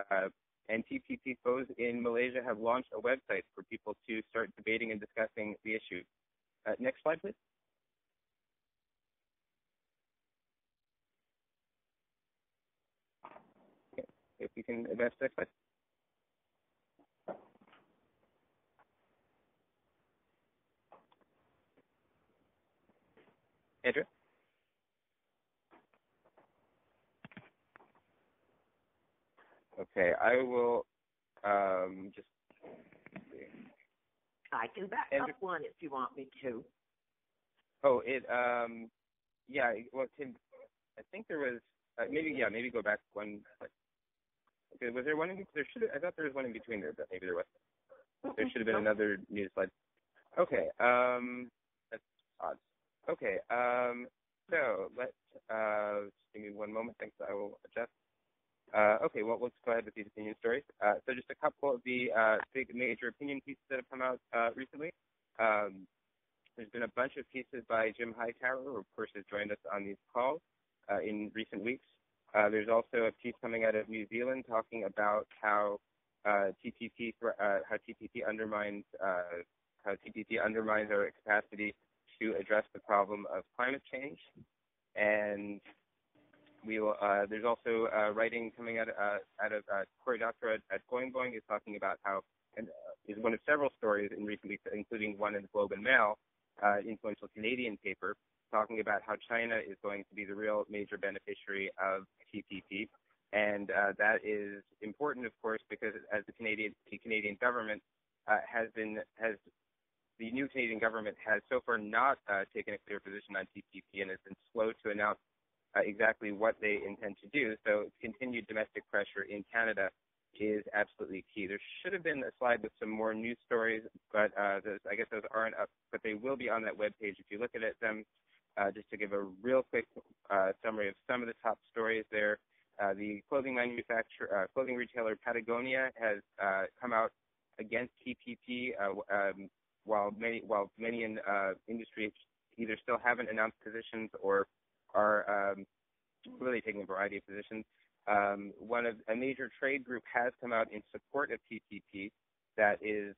And TPP foes in Malaysia have launched a website for people to start debating and discussing the issue. Next slide, please. If we can advance to the next slide. Andrew? Okay, I will just see. I can back Andrew? up one if you want me to. Oh, yeah, well, Tim, I think there was, maybe go back one. Okay, was there one in between? I thought there was one in between there, but maybe there wasn't. There should have been another news slide. Okay, that's odd. Okay, so let's, just give me one moment. Thanks, I will adjust. Okay, well, let's go ahead with these opinion stories. So just a couple of the big major opinion pieces that have come out recently. There's been a bunch of pieces by Jim Hightower, who of course has joined us on these calls in recent weeks. There's also a piece coming out of New Zealand talking about how TPP undermines our capacity to address the problem of climate change. And we will. There's also writing coming out of Cory Doctorow at Boing Boing is talking about how, and is one of several stories in recent weeks, including one in the Globe and Mail, influential Canadian paper, talking about how China is going to be the real major beneficiary of TPP. And that is important, of course, because as the Canadian government the new Canadian government has so far not taken a clear position on TPP and has been slow to announce exactly what they intend to do. So continued domestic pressure in Canada is absolutely key. There should have been a slide with some more news stories, but I guess those aren't up, but they will be on that webpage if you look at them. Just to give a real quick summary of some of the top stories there. The clothing retailer Patagonia has come out against TPP, while many in industry either still haven't announced positions or are really taking a variety of positions. A major trade group has come out in support of TPP, that is,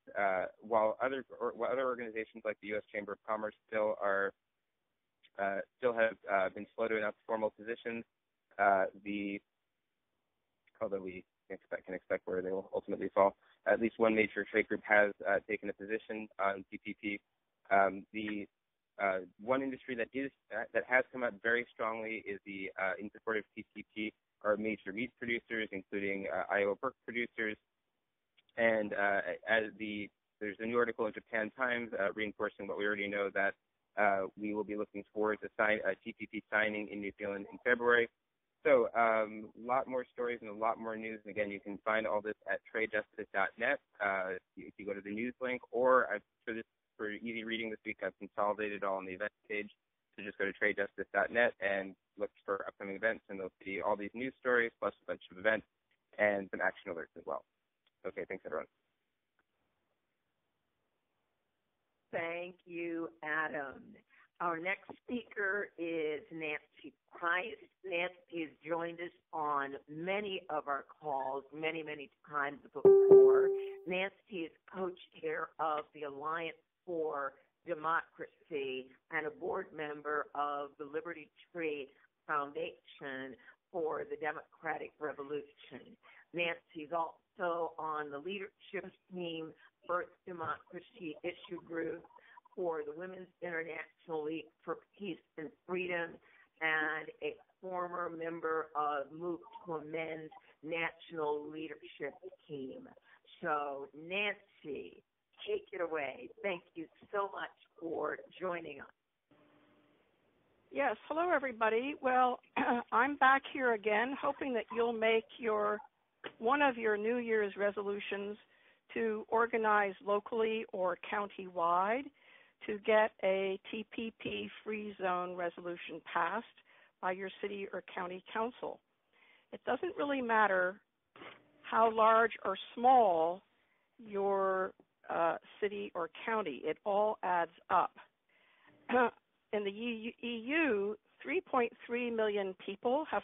while other organizations like the U.S. Chamber of Commerce still have been slow to announce formal positions, although we can expect where they will ultimately fall, at least one major trade group has taken a position on TPP. The one industry that has come out very strongly is the in support of TPP are major meat producers, including Iowa pork producers. And there's a new article in Japan Times reinforcing what we already know, that we will be looking forward to TPP signing in New Zealand in February. So a lot more stories and a lot more news. And again, you can find all this at tradejustice.net if you go to the news link, or for easy reading this week, I've consolidated all on the event page. So just go to tradejustice.net and look for upcoming events, and there'll be all these news stories plus a bunch of events and some action alerts as well. Okay, thanks, everyone. Thank you, Adam. Our next speaker is Nancy Price. Nancy has joined us on many of our calls, many times before. Nancy is co-chair of the Alliance for Democracy and a board member of the Liberty Tree Foundation for the Democratic Revolution. Nancy is also on the leadership team for Democracy Issue Group for the Women's International League for Peace and Freedom, and a former member of Move to Amend's National Leadership Team. So, Nancy, take it away. Thank you so much for joining us. Yes, hello, everybody. Well, I'm back here again, hoping that you'll make one of your New Year's resolutions to organize locally or county-wide to get a TPP-free zone resolution passed by your city or county council. It doesn't really matter how large or small your city or county. It all adds up. In the EU, 3.3 million people have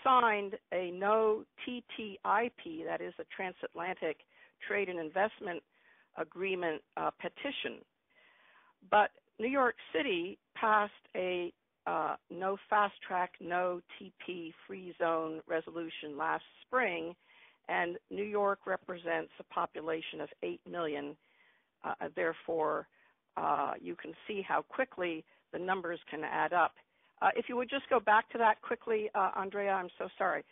signed a no TTIP, that is a transatlantic trade and investment agreement petition. But New York City passed a no fast track, no TP free zone resolution last spring, and New York represents a population of 8 million. Therefore, you can see how quickly the numbers can add up. If you would just go back to that quickly, Andrea, I'm so sorry,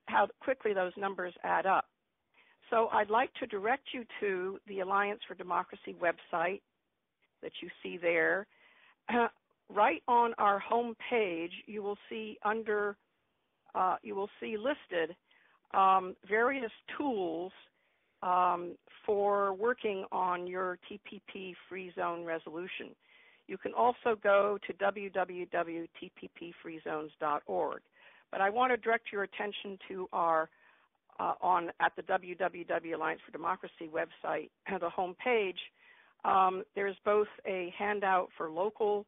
how quickly those numbers add up. So I'd like to direct you to the Alliance for Democracy website that you see there. Right on our home page, you will see listed various tools for working on your TPP free zone resolution. You can also go to www.tppfreezones.org. But I want to direct your attention to our at the www Alliance for Democracy website, the home page. There's both a handout for local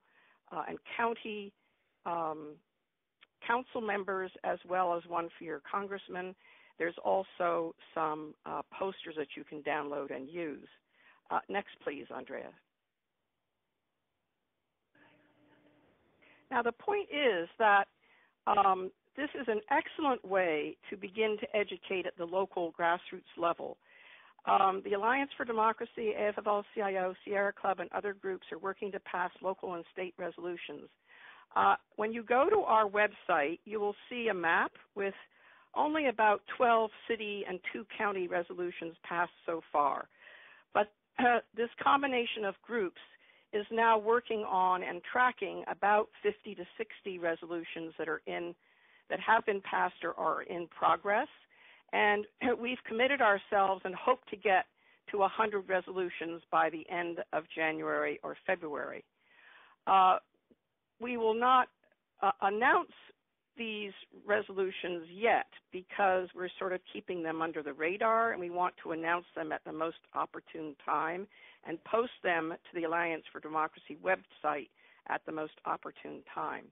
and county council members, as well as one for your congressman. There's also some posters that you can download and use. Next, please, Andrea. Now, the point is that this is an excellent way to begin to educate at the local grassroots level. The Alliance for Democracy, AFL-CIO, Sierra Club, and other groups are working to pass local and state resolutions. When you go to our website, you will see a map with only about 12 city and 2 county resolutions passed so far. But this combination of groups is now working on and tracking about 50 to 60 resolutions that have been passed or are in progress. And we've committed ourselves and hope to get to 100 resolutions by the end of January or February. We will not announce these resolutions yet because we're sort of keeping them under the radar, and we want to announce them at the most opportune time and post them to the Alliance for Democracy website at the most opportune time.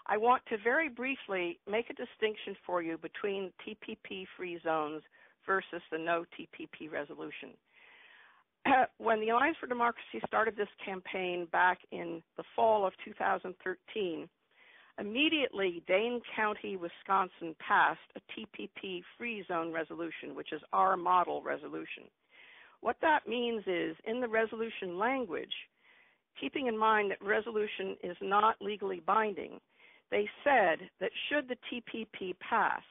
I want to very briefly make a distinction for you between TPP-free zones versus the no TPP resolution. When the Alliance for Democracy started this campaign back in the fall of 2013, immediately Dane County, Wisconsin passed a TPP-Free zone resolution, which is our model resolution. What that means is, in the resolution language, keeping in mind that resolution is not legally binding, they said that should the TPP pass,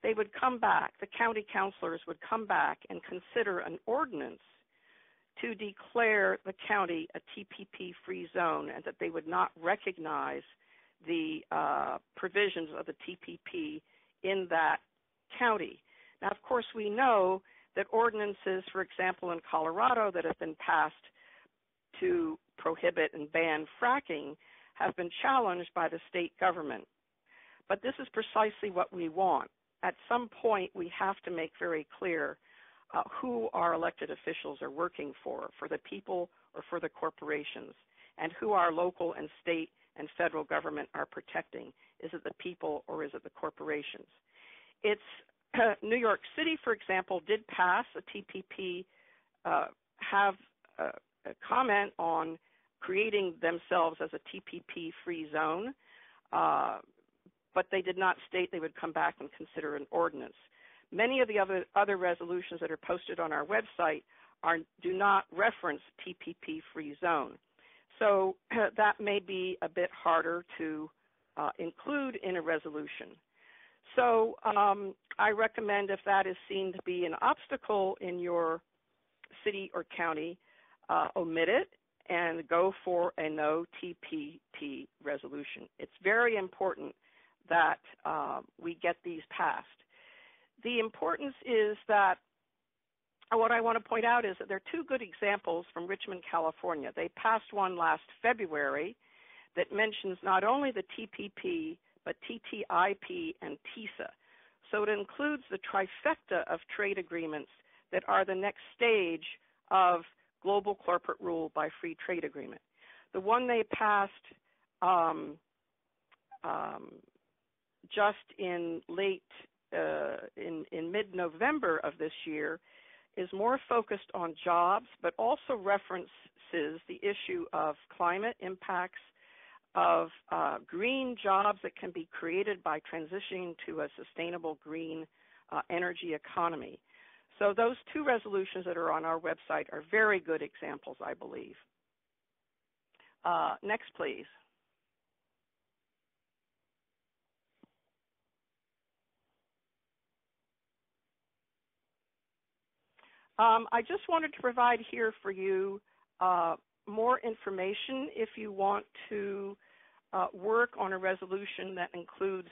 they would come back, the county councilors would come back and consider an ordinance to declare the county a TPP-free zone, and that they would not recognize the provisions of the TPP in that county. Now, of course, we know that ordinances, for example, in Colorado that have been passed to prohibit and ban fracking have been challenged by the state government. But this is precisely what we want. At some point, we have to make very clear who our elected officials are working for the people or for the corporations, and who our local and state and federal government are protecting. Is it the people or is it the corporations? It's New York City, for example, did pass a TPP, have a comment on creating themselves as a TPP-free zone, but they did not state they would come back and consider an ordinance. Many of the other resolutions that are posted on our website do not reference TPP-free zone. So that may be a bit harder to include in a resolution. So I recommend, if that is seen to be an obstacle in your city or county, omit it and go for a no TPP resolution. It's very important that we get these passed. The importance is that what I want to point out is that there are two good examples from Richmond, California. They passed one last February that mentions not only the TPP, but TTIP and TISA. So it includes the trifecta of trade agreements that are the next stage of global corporate rule by free trade agreement. The one they passed just in mid-November of this year is more focused on jobs, but also references the issue of climate impacts, of green jobs that can be created by transitioning to a sustainable green energy economy. So those two resolutions that are on our website are very good examples, I believe. Next, please. I just wanted to provide here for you more information if you want to work on a resolution that includes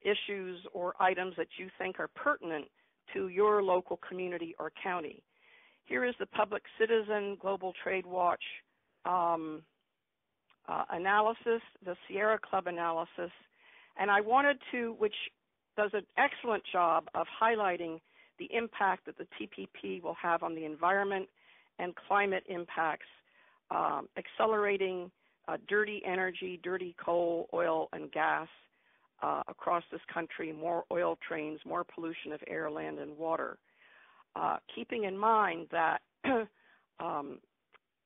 issues or items that you think are pertinent to your local community or county. Here is the Public Citizen Global Trade Watch analysis, the Sierra Club analysis, and I wanted to, which does an excellent job of highlighting the impact that the TPP will have on the environment and climate impacts, accelerating dirty energy, dirty coal, oil, and gas across this country, more oil trains, more pollution of air, land, and water. Keeping in mind that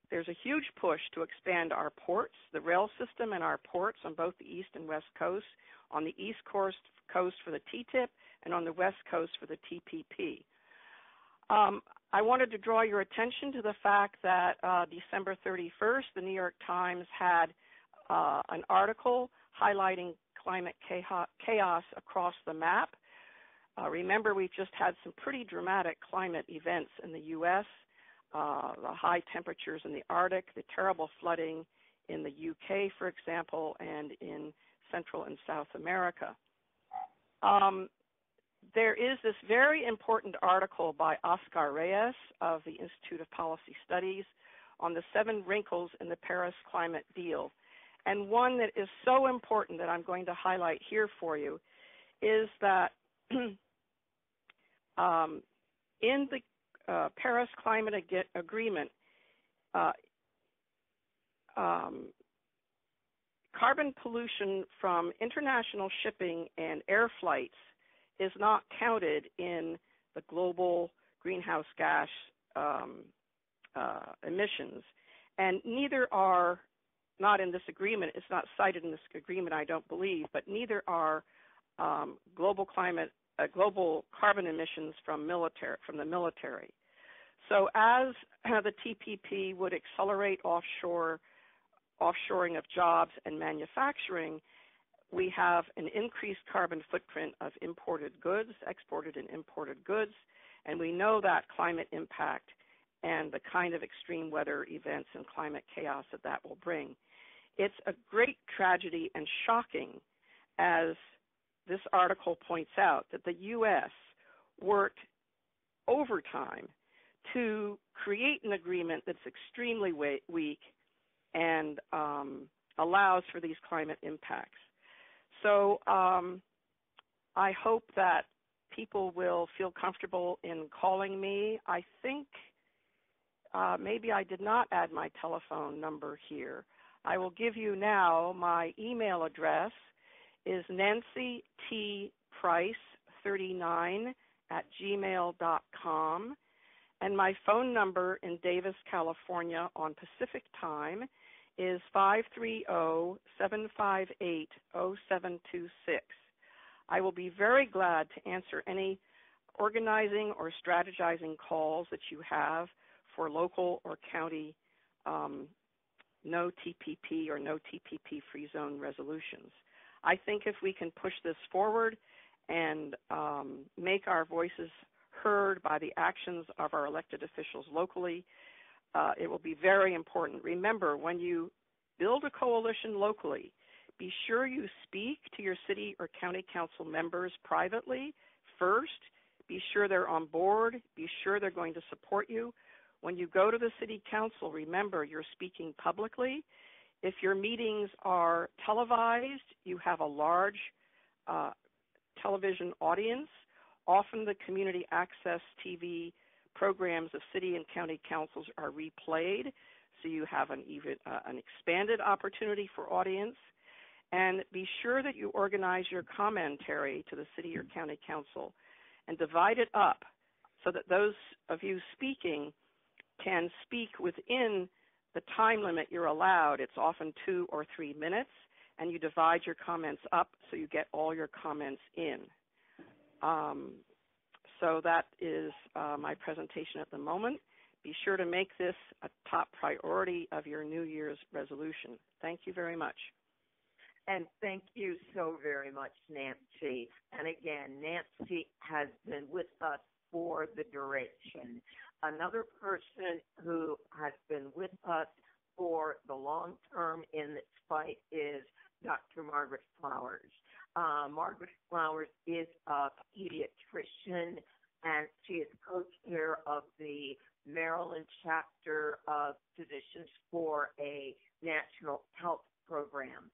there's a huge push to expand our ports, the rail system and our ports on both the East and West Coast, on the East Coast for the TTIP, and on the West Coast for the TPP. I wanted to draw your attention to the fact that December 31st, the New York Times had an article highlighting climate chaos across the map. Remember, we've just had some pretty dramatic climate events in the U.S., the high temperatures in the Arctic, the terrible flooding in the UK, for example, and in Central and South America. There is this very important article by Oscar Reyes of the Institute of Policy Studies on the 7 wrinkles in the Paris climate deal. And one that is so important that I'm going to highlight here for you is that in the Paris Climate Agreement, carbon pollution from international shipping and air flights is not counted in the global greenhouse gas emissions. And neither are, not in this agreement, it's not cited in this agreement, I don't believe, but neither are global carbon emissions from the military. So as the TPP would accelerate offshoring of jobs and manufacturing, we have an increased carbon footprint of exported and imported goods, and we know that climate impact and the kind of extreme weather events and climate chaos that will bring. It's a great tragedy and shocking, as this article points out, that the U.S. worked overtime to create an agreement that's extremely weak and allows for these climate impacts. So I hope that people will feel comfortable in calling me. I think maybe I did not add my telephone number here. I will give you now my email address is nancytprice39@gmail.com, and my phone number in Davis, California on Pacific time is 530-758-0726. I will be very glad to answer any organizing or strategizing calls that you have for local or county no TPP or no TPP-free zone resolutions. I think if we can push this forward and make our voices heard by the actions of our elected officials locally, it will be very important. Remember, when you build a coalition locally, be sure you speak to your city or county council members privately first. Be sure they're on board. Be sure they're going to support you. When you go to the city council, remember you're speaking publicly. If your meetings are televised, you have a large television audience. Often the community access TV programs of city and county councils are replayed, so you have an expanded opportunity for audience. And be sure that you organize your commentary to the city or county council and divide it up so that those of you speaking can speak within the time limit you're allowed. It's often 2 or 3 minutes, and you divide your comments up so you get all your comments in. So that is my presentation at the moment. Be sure to make this a top priority of your New Year's resolution. Thank you very much. And thank you so very much, Nancy. And again, Nancy has been with us for the duration. Another person who has been with us for the long term in this fight is Dr. Margaret Flowers. Margaret Flowers is a pediatrician, and she is co-chair of the Maryland chapter of Physicians for a National Health Program.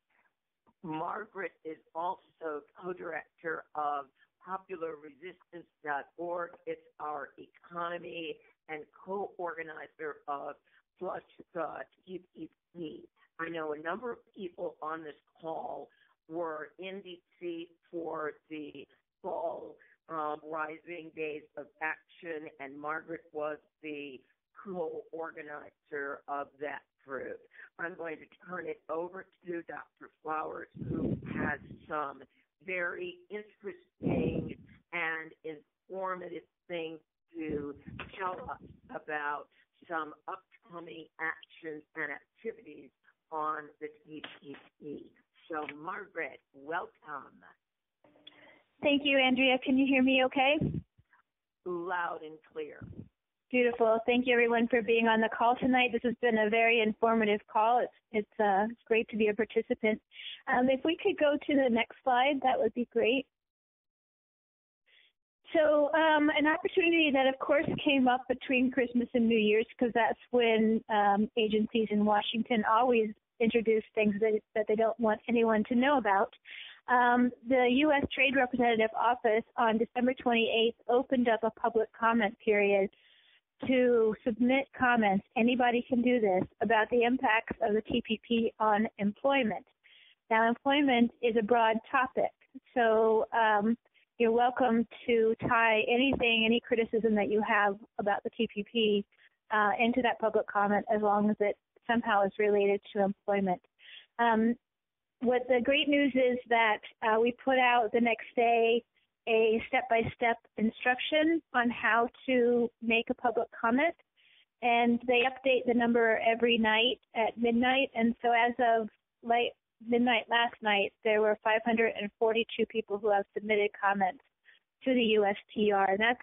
Margaret is also co-director of popularresistance.org. It's our economy, and co-organizer of Flush the TPP. I know a number of people on this call were in D.C. for the fall Rising Days of Action, and Margaret was the co-organizer of that group. I'm going to turn it over to Dr. Flowers, who has some very interesting and informative things to tell us about some upcoming actions and activities on the TPP. So, Margaret, welcome. Thank you, Andrea. Can you hear me okay? Loud and clear. Beautiful. Thank you, everyone, for being on the call tonight. This has been a very informative call. It's great to be a participant. If we could go to the next slide, that would be great. So an opportunity that, of course, came up between Christmas and New Year's, because that's when agencies in Washington always introduce things that they don't want anyone to know about. The U.S. Trade Representative Office on December 28th opened up a public comment period to submit comments. Anybody can do this about the impacts of the TPP on employment. Now, employment is a broad topic, so you're welcome to tie anything, any criticism that you have about the TPP into that public comment, as long as it somehow is related to employment. What the great news is that we put out the next day a step-by-step instruction on how to make a public comment, and they update the number every night at midnight. And so as of midnight last night, there were 542 people who have submitted comments to the USTR, and that's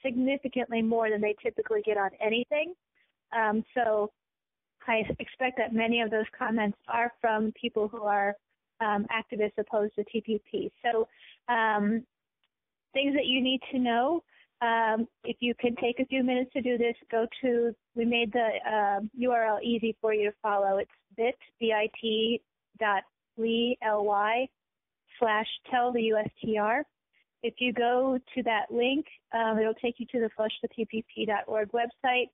significantly more than they typically get on anything. So I expect that many of those comments are from people who are activists opposed to TPP. So things that you need to know, if you can take a few minutes to do this, we made the URL easy for you to follow. It's bit.ly/tell-the-USTR. If you go to that link, it'll take you to the flushthetpp.org website.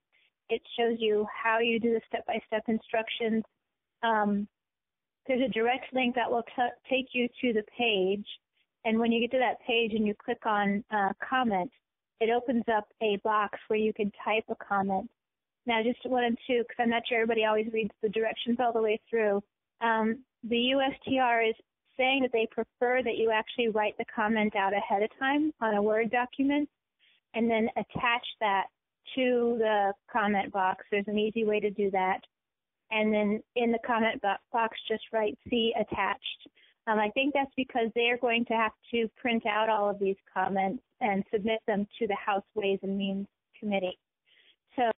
It shows you how you do the step-by-step instructions. There's a direct link that will take you to the page, and when you get to that page and you click on comment, it opens up a box where you can type a comment. Now, I just wanted to, because I'm not sure everybody always reads the directions all the way through, the USTR is saying that they prefer that you actually write the comment out ahead of time on a Word document and then attach that to the comment box. There's an easy way to do that. And then in the comment box, just write "See attached." I think that's because they're going to have to print out all of these comments and submit them to the House Ways and Means Committee. So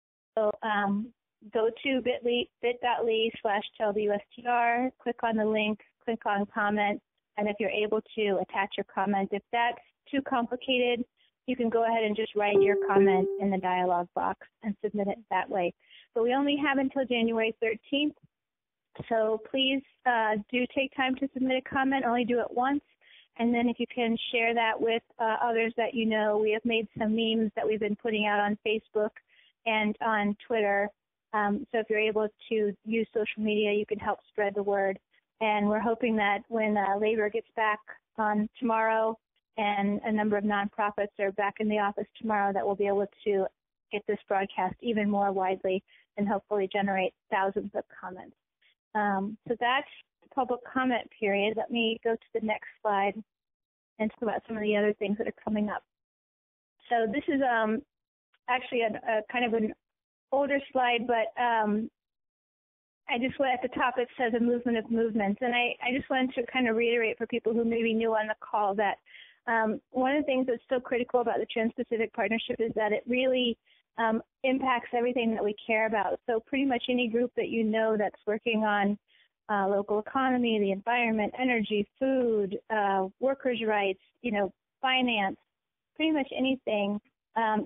go to bit.ly/tell-the-USTR, click on the link, click on comment, and if you're able to attach your comment. If that's too complicated, you can go ahead and just write your comment in the dialog box and submit it that way. But we only have until January 13th, so please do take time to submit a comment. Only do it once, and then if you can share that with others that you know. We have made some memes that we've been putting out on Facebook and on Twitter. So if you're able to use social media, you can help spread the word. And we're hoping that when labor gets back on tomorrow and a number of nonprofits are back in the office tomorrow, that we'll be able to get this broadcast even more widely and hopefully generate thousands of comments. So that's the public comment period. Let me go to the next slide and talk about some of the other things that are coming up. So this is actually a kind of an older slide, but I just went at the top, it says a movement of movements. And I just wanted to kind of reiterate for people who may be new on the call that one of the things that's so critical about the Trans-Pacific Partnership is that it really impacts everything that we care about. So pretty much any group that you know that's working on local economy, the environment, energy, food, workers' rights, finance, pretty much anything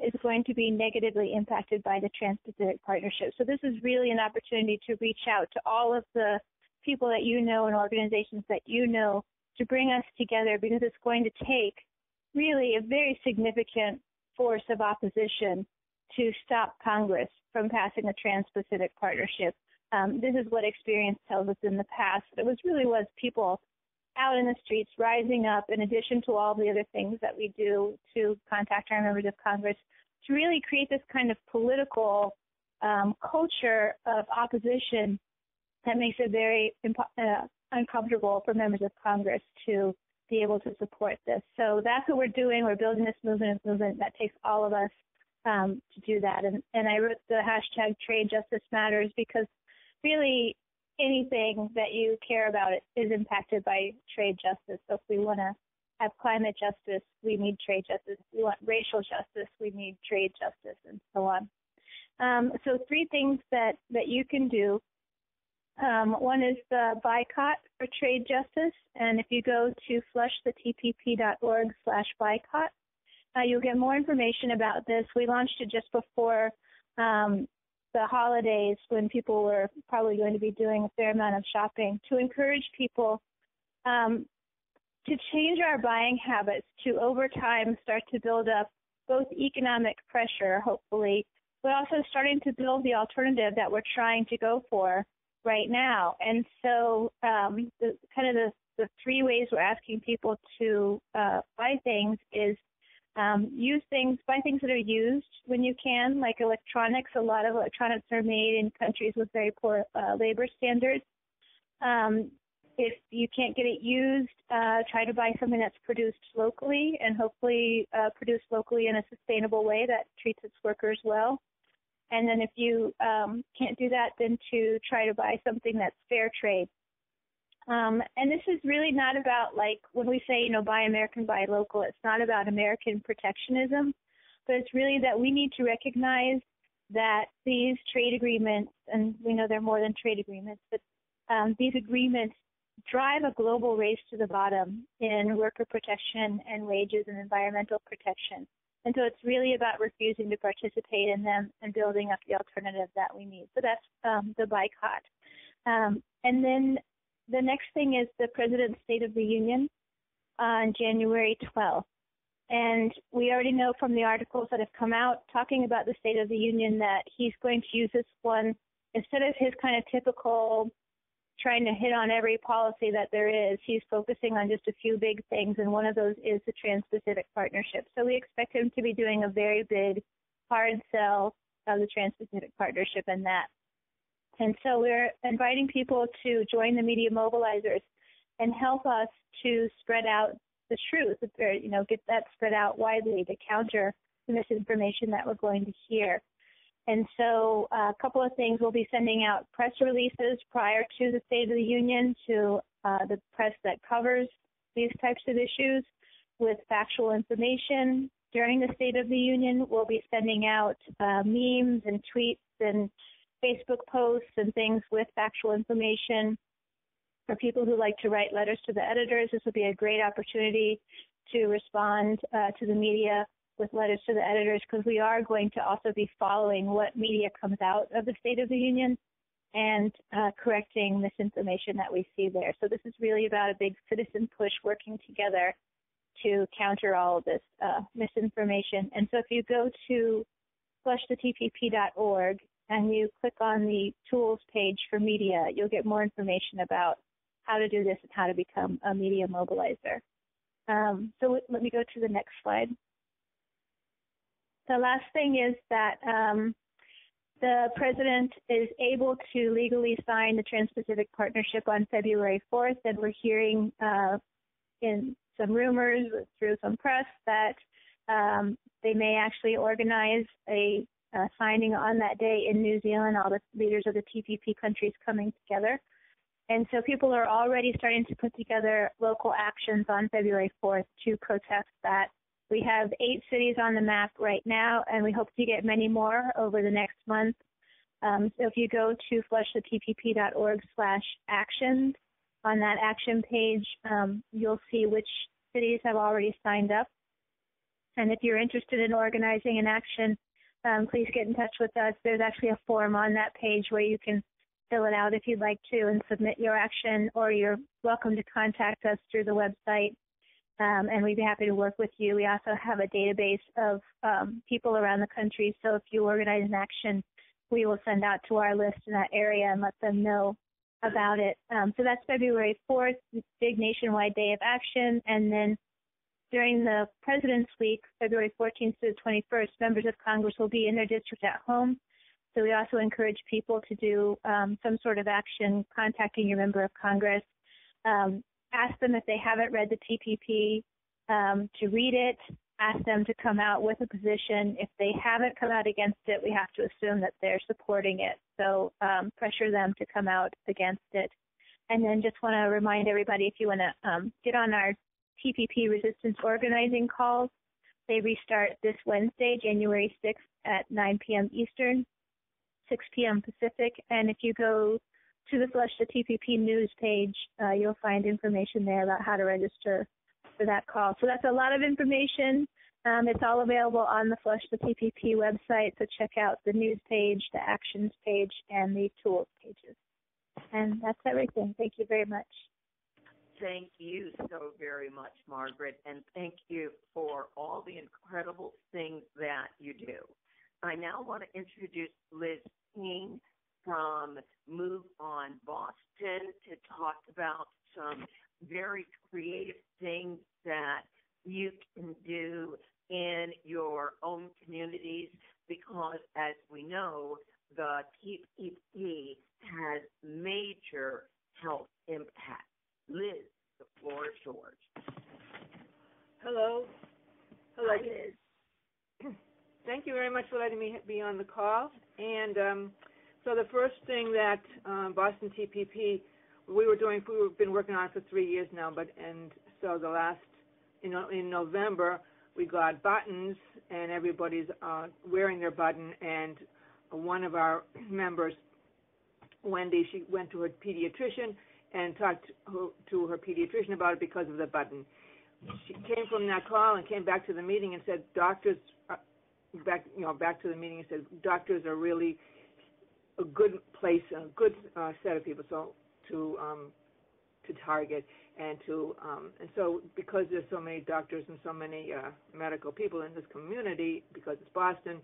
is going to be negatively impacted by the Trans-Pacific Partnership. So this is really an opportunity to reach out to all of the people that you know and organizations that you know to bring us together, because it's going to take really a very significant force of opposition to stop Congress from passing the Trans-Pacific Partnership. This is what experience tells us in the past. It was people out in the streets rising up, in addition to all the other things that we do to contact our members of Congress, to really create this kind of political culture of opposition that makes it very uncomfortable for members of Congress to be able to support this. So that's what we're doing. We're building this movement that takes all of us to do that. And I wrote the hashtag Trade Justice Matters because really anything that you care about is impacted by trade justice. So if we want to have climate justice, we need trade justice. If we want racial justice, we need trade justice, and so on. So 3 things that you can do. One is the boycott for trade justice, and if you go to flushthetpp.org/boycott, you'll get more information about this. We launched it just before the holidays, when people were probably going to be doing a fair amount of shopping, to encourage people to change our buying habits, to over time start to build up both economic pressure, hopefully, but also starting to build the alternative that we're trying to go for right now. And so the the 3 ways we're asking people to buy things is buy things that are used when you can, like electronics. A lot of electronics are made in countries with very poor labor standards. If you can't get it used, try to buy something that's produced locally and hopefully produced locally in a sustainable way that treats its workers well. And then if you can't do that, then to try to buy something that's fair trade. And this is really not about, like, when we say, buy American, buy local, it's not about American protectionism, but it's really that we need to recognize that these trade agreements, and we know they're more than trade agreements, but these agreements drive a global race to the bottom in worker protection and wages and environmental protection. And so it's really about refusing to participate in them and building up the alternative that we need. So that's the boycott. And then the next thing is the President's State of the Union on January 12th. And we already know from the articles that have come out talking about the State of the Union that he's going to use this one, instead of his kind of typical trying to hit on every policy that there is, he's focusing on just a few big things, and one of those is the Trans-Pacific Partnership. So we expect him to be doing a very big, hard sell of the Trans-Pacific Partnership and that. And so we're inviting people to join the media mobilizers and help us to spread out the truth, get that spread out widely to counter the misinformation that we're going to hear. And so a couple of things, we'll be sending out press releases prior to the State of the Union to the press that covers these types of issues with factual information. During the State of the Union, we'll be sending out memes and tweets and Facebook posts and things with factual information. For people who like to write letters to the editors, this will be a great opportunity to respond to the media with letters to the editors, because we are going to also be following what media comes out of the State of the Union and correcting misinformation that we see there. So this is really about a big citizen push working together to counter all of this misinformation. And so if you go to flushthetpp.org and you click on the tools page for media, you'll get more information about how to do this and how to become a media mobilizer. So let me go to the next slide. The last thing is that the President is able to legally sign the Trans-Pacific Partnership on February 4th, and we're hearing in some rumors through some press that they may actually organize a signing on that day in New Zealand, all the leaders of the TPP countries coming together. And so people are already starting to put together local actions on February 4th to protest that. We have 8 cities on the map right now, and we hope to get many more over the next month. So if you go to flushthetpp.org/actions, on that action page, you'll see which cities have already signed up. And if you're interested in organizing an action, please get in touch with us. There's actually a form on that page where you can fill it out if you'd like to and submit your action, or you're welcome to contact us through the website. And we'd be happy to work with you. We also have a database of people around the country, so if you organize an action, we will send out to our list in that area and let them know about it. So that's February 4th, big nationwide day of action. And then during the President's Week, February 14th to the 21st, members of Congress will be in their district at home. So we also encourage people to do some sort of action, contacting your member of Congress. Ask them if they haven't read the TPP to read it. Ask them to come out with a position. If they haven't come out against it, we have to assume that they're supporting it. So pressure them to come out against it. And then just want to remind everybody, if you want to get on our TPP resistance organizing calls, they restart this Wednesday, January 6th at 9 p.m. Eastern, 6 p.m. Pacific. And if you go to the Flush the TPP news page, you'll find information there about how to register for that call. So that's a lot of information. It's all available on the Flush the TPP website, so check out the news page, the actions page, and the tools pages. And that's everything. Thank you very much. Thank you so very much, Margaret, and thank you for all the incredible things that you do. I now want to introduce Liz King from Move On Boston to talk about some very health impact. Liz, the floor is yours. Hello. Hi, Liz. Thank you very much for letting me be on the call. And so the first thing that Boston TPP, we've been working on it for 3 years now, so the last, in November, we got buttons, and everybody's wearing their button, and one of our members, Wendy, she went to her pediatrician and talked to her pediatrician about it because of the button. She came from that call and came back to the meeting and said doctors are really a good place, a good set of people to target, and so because there's so many doctors and so many medical people in this community, because it's Boston,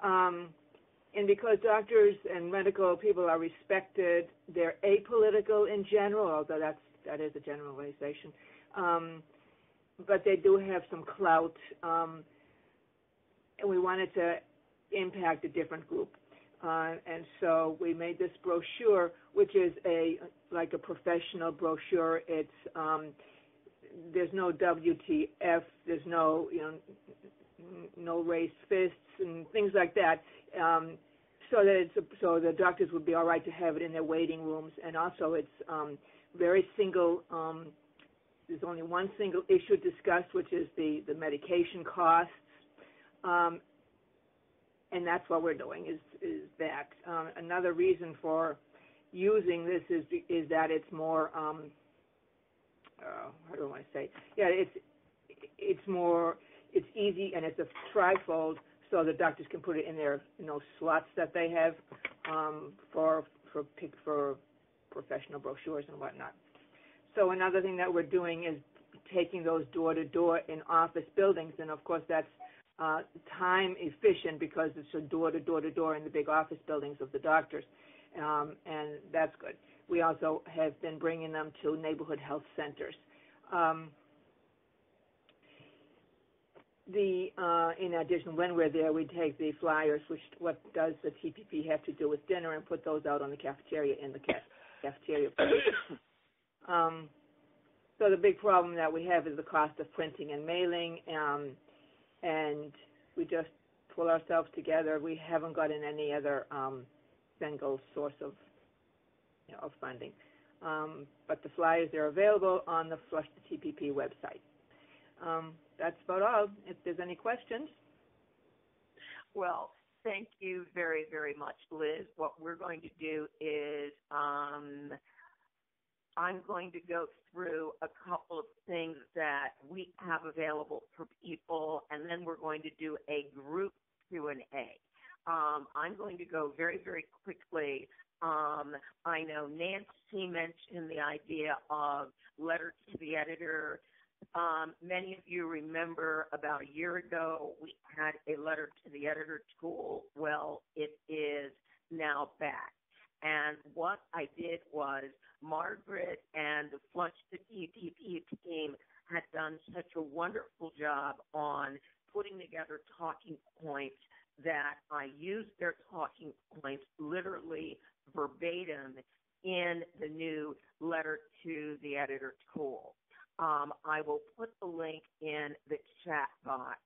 and because doctors and medical people are respected, they're apolitical in general, although that is a generalization, but they do have some clout, and we wanted to impact a different group. And so we made this brochure, which is like a professional brochure. It's there's no WTF, there's no no raised fists and things like that. So the doctors would be all right to have it in their waiting rooms, and also it's very single. There's only one single issue discussed, which is the medication costs. And that's what we're doing is that. Another reason for using this is that it's more, how do I want to say? Yeah, it's easy, and it's a trifold, so the doctors can put it in their slots that they have for professional brochures and whatnot. So another thing that we're doing is taking those door to door in office buildings, and of course that's time efficient because it's a door to door in the big office buildings of the doctors, and that's good. We also have been bringing them to neighborhood health centers. In addition, when we're there, we take the flyers, what does the TPP have to do with dinner, and put those out on the cafeteria in the cafeteria. So the big problem that we have is the cost of printing and mailing. And we just pull ourselves together. We haven't gotten any other single source of funding. But the flyers are available on the Flush the TPP website. That's about all. If there's any questions. Well, thank you very, very much, Liz. What we're going to do is I'm going to go through a couple of things that we have available for people, and then we're going to do a group Q&A. I'm going to go very, very quickly. I know Nancy mentioned the idea of letter to the editor. Many of you remember about a year ago we had a letter to the editor tool. Well, it is now back. And what I did was Margaret and the Flush the TPP team had done such a wonderful job on putting together talking points that I used their talking points literally verbatim in the new letter to the editor tool. I will put the link in the chat box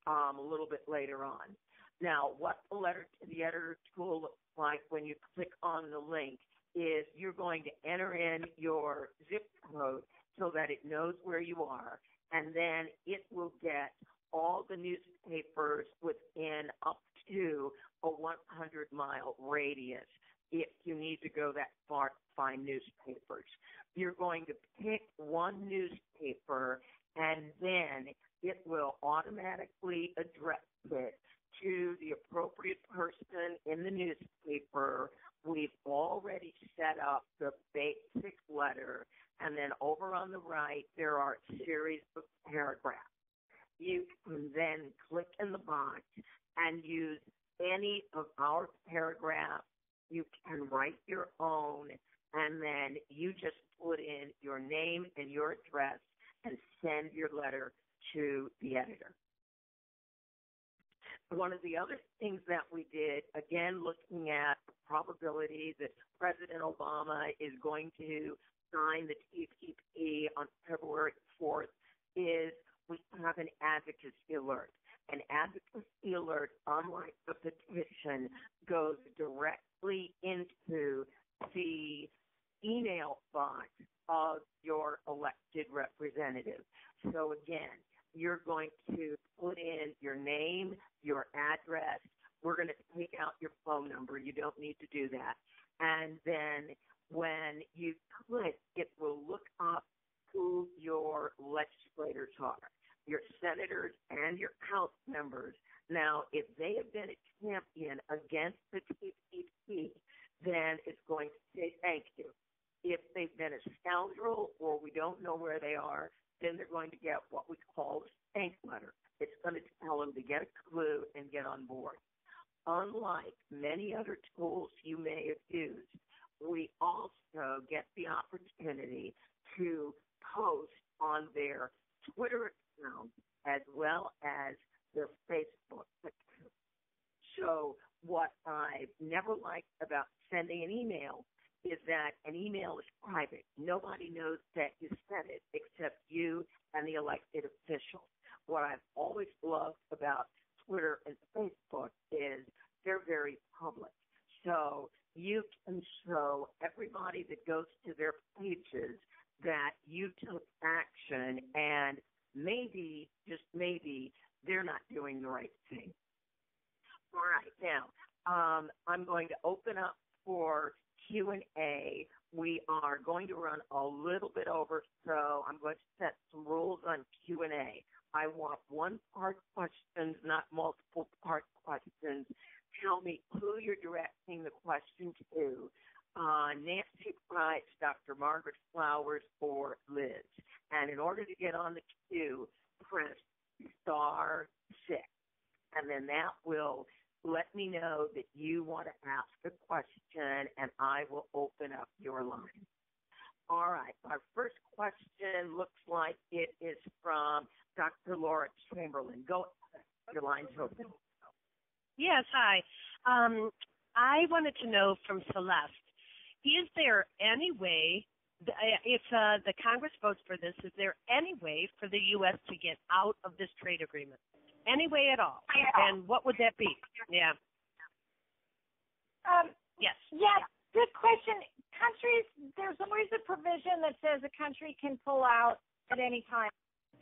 a little bit later on. Now, what the letter to the editor tool looks like when you click on the link is you're going to enter in your zip code so that it knows where you are, and then it will get all the newspapers within up to a 100-mile radius. If you need to go that far to find newspapers, you're going to pick one newspaper, and then it will automatically address it to the appropriate person in the newspaper. We've already set up the basic letter, and then over on the right, there are a series of paragraphs. You can then click in the box and use any of our paragraphs. You can write your own, and then you just put in your name and your address and send your letter to the editor. One of the other things that we did, again, looking at probability that President Obama is going to sign the TPP on February 4th is we have an advocacy alert. An advocacy alert, unlike the petition, goes directly into the email box of your elected representative. So again, you're going to put in your name, your address. We're going to take out your phone number. You don't need to do that. And then when you click, it will look up who your legislators are, your senators and your House members. Now, if they have been a champion against the TPP, then it's going to say thank you. If they've been a scoundrel or we don't know where they are, then they're going to get what we call a thank letter. It's going to tell them to get a clue and get on board. Unlike many other tools you may have used, we also get the opportunity to post on their Twitter account as well as their Facebook account. So what I've never liked about sending an email is that an email is private. Nobody knows that you sent it except you and the elected officials. What I've always loved about Twitter and Facebook is they're very public. So you can show everybody that goes to their pages that you took action and maybe, just maybe, they're not doing the right thing. All right, now, I'm going to open up for Q&A. We are going to run a little bit over, so I'm going to set some rules on Q&A. I want one-part questions, not multiple-part questions. Tell me who you're directing the question to. Nancy Price, Dr. Margaret Flowers, or Liz. And in order to get on the queue, press *6. And then that will let me know that you want to ask a question, and I will open up your line. All right. Our first question looks like it is from Dr. Laura Chamberlain. Go ahead. Your line's open. Yes, hi. I wanted to know from Celeste, is there any way, if the Congress votes for this, is there any way for the U.S. to get out of this trade agreement? Any way at all? And what would that be? Yeah. Yes. Yeah, good question. Countries, there's always a provision that says a country can pull out at any time.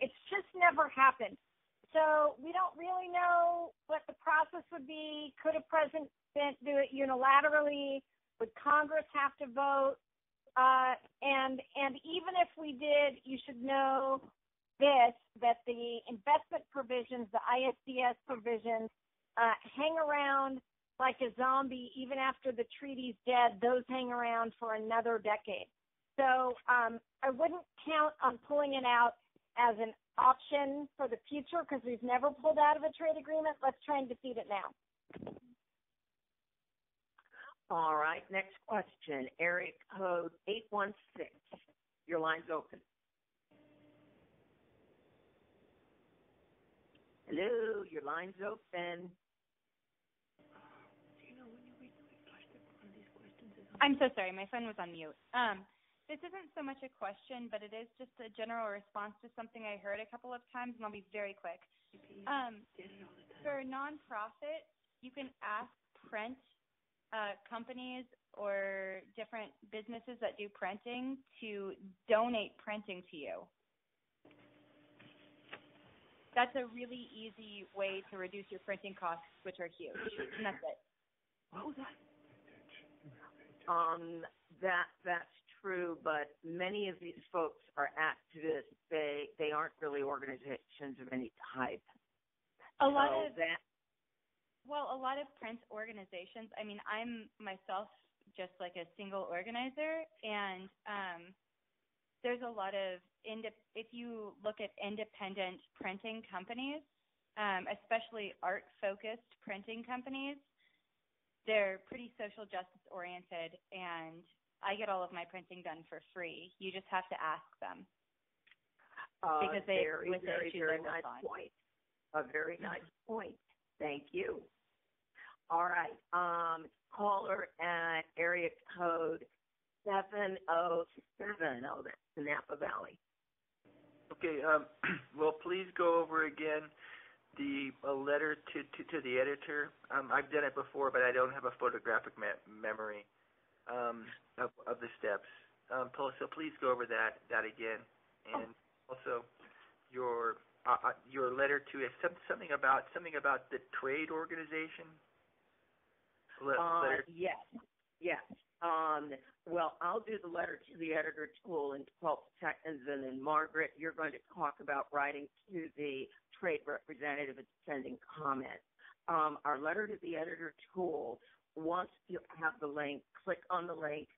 It's just never happened. So we don't really know what the process would be. Could a president do it unilaterally? Would Congress have to vote? And even if we did, you should know this, that the investment provisions, the ISDS provisions, hang around like a zombie. Even after the treaty's dead, those hang around for another decade. So I wouldn't count on pulling it out as an option for the future because we've never pulled out of a trade agreement. Let's try and defeat it now. All right, next question. Area code 816. Your line's open. Hello, your line's open. I'm so sorry. My phone was on mute. This isn't so much a question, but it is just a general response to something I heard a couple of times, and I'll be very quick. For nonprofit, you can ask print companies or different businesses that do printing to donate printing to you. That's a really easy way to reduce your printing costs, which are huge. And that's it. What was that? That's true, but many of these folks are activists. They aren't really organizations of any type. A lot of print organizations. I mean, I'm myself just like a single organizer, and there's a lot of if you look at independent printing companies, especially art-focused printing companies, they're pretty social justice oriented, and I get all of my printing done for free. You just have to ask them because they very nice point. A very nice point. Thank you. All right. Caller at area code 707. Oh, that's the Napa Valley. Okay. Well, please go over again the letter to the editor. I've done it before, but I don't have a photographic memory of the steps. So please go over that again, and also your letter to something about the trade organization. Yes. Well, I'll do the letter to the editor tool in 12 seconds, and then Margaret, you're going to talk about writing to the trade representative and sending comments. Our letter to the editor tool, once you have the link, click on the link,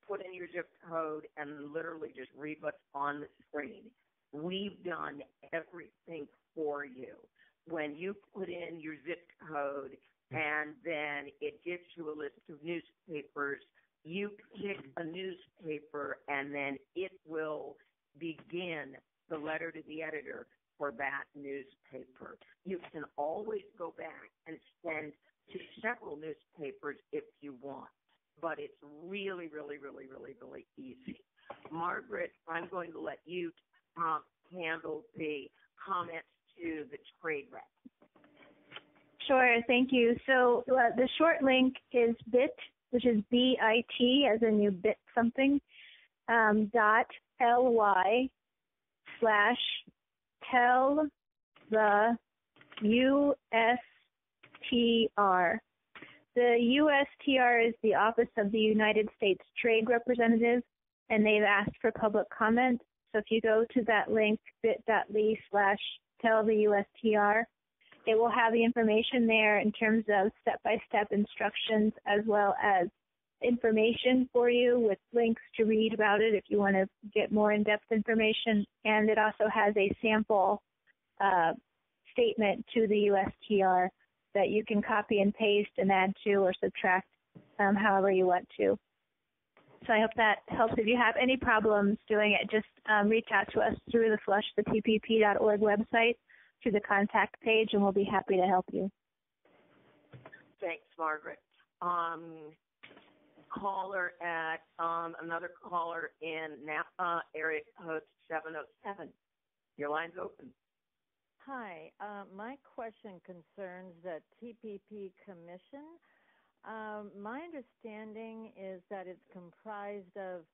put in your zip code, and literally just read what's on the screen. We've done everything for you. When you put in your zip code and then it gives you a list of newspapers, you pick a newspaper and then it will begin the letter to the editor for that newspaper. You can always go back and send to several newspapers if you want, but it's really, really, really, really, really easy. Margaret, I'm going to let you handle the comments to the trade rep. Sure, thank you. So the short link is bit, which is BIT, as in you bit something, .ly/tell the USTR. The USTR is the Office of the United States Trade Representative, and they've asked for public comment. So if you go to that link, bit.ly/tell the USTR, it will have the information there in terms of step-by-step instructions as well as information for you with links to read about it if you want to get more in-depth information. And it also has a sample statement to the USTR that you can copy and paste and add to or subtract however you want to. So I hope that helps. If you have any problems doing it, just reach out to us through the flushthetpp.org website, through the contact page, and we'll be happy to help you. Thanks, Margaret. Caller at another caller in Napa, area code 707. Your line's open. Hi. My question concerns the TPP Commission. My understanding is that it's comprised of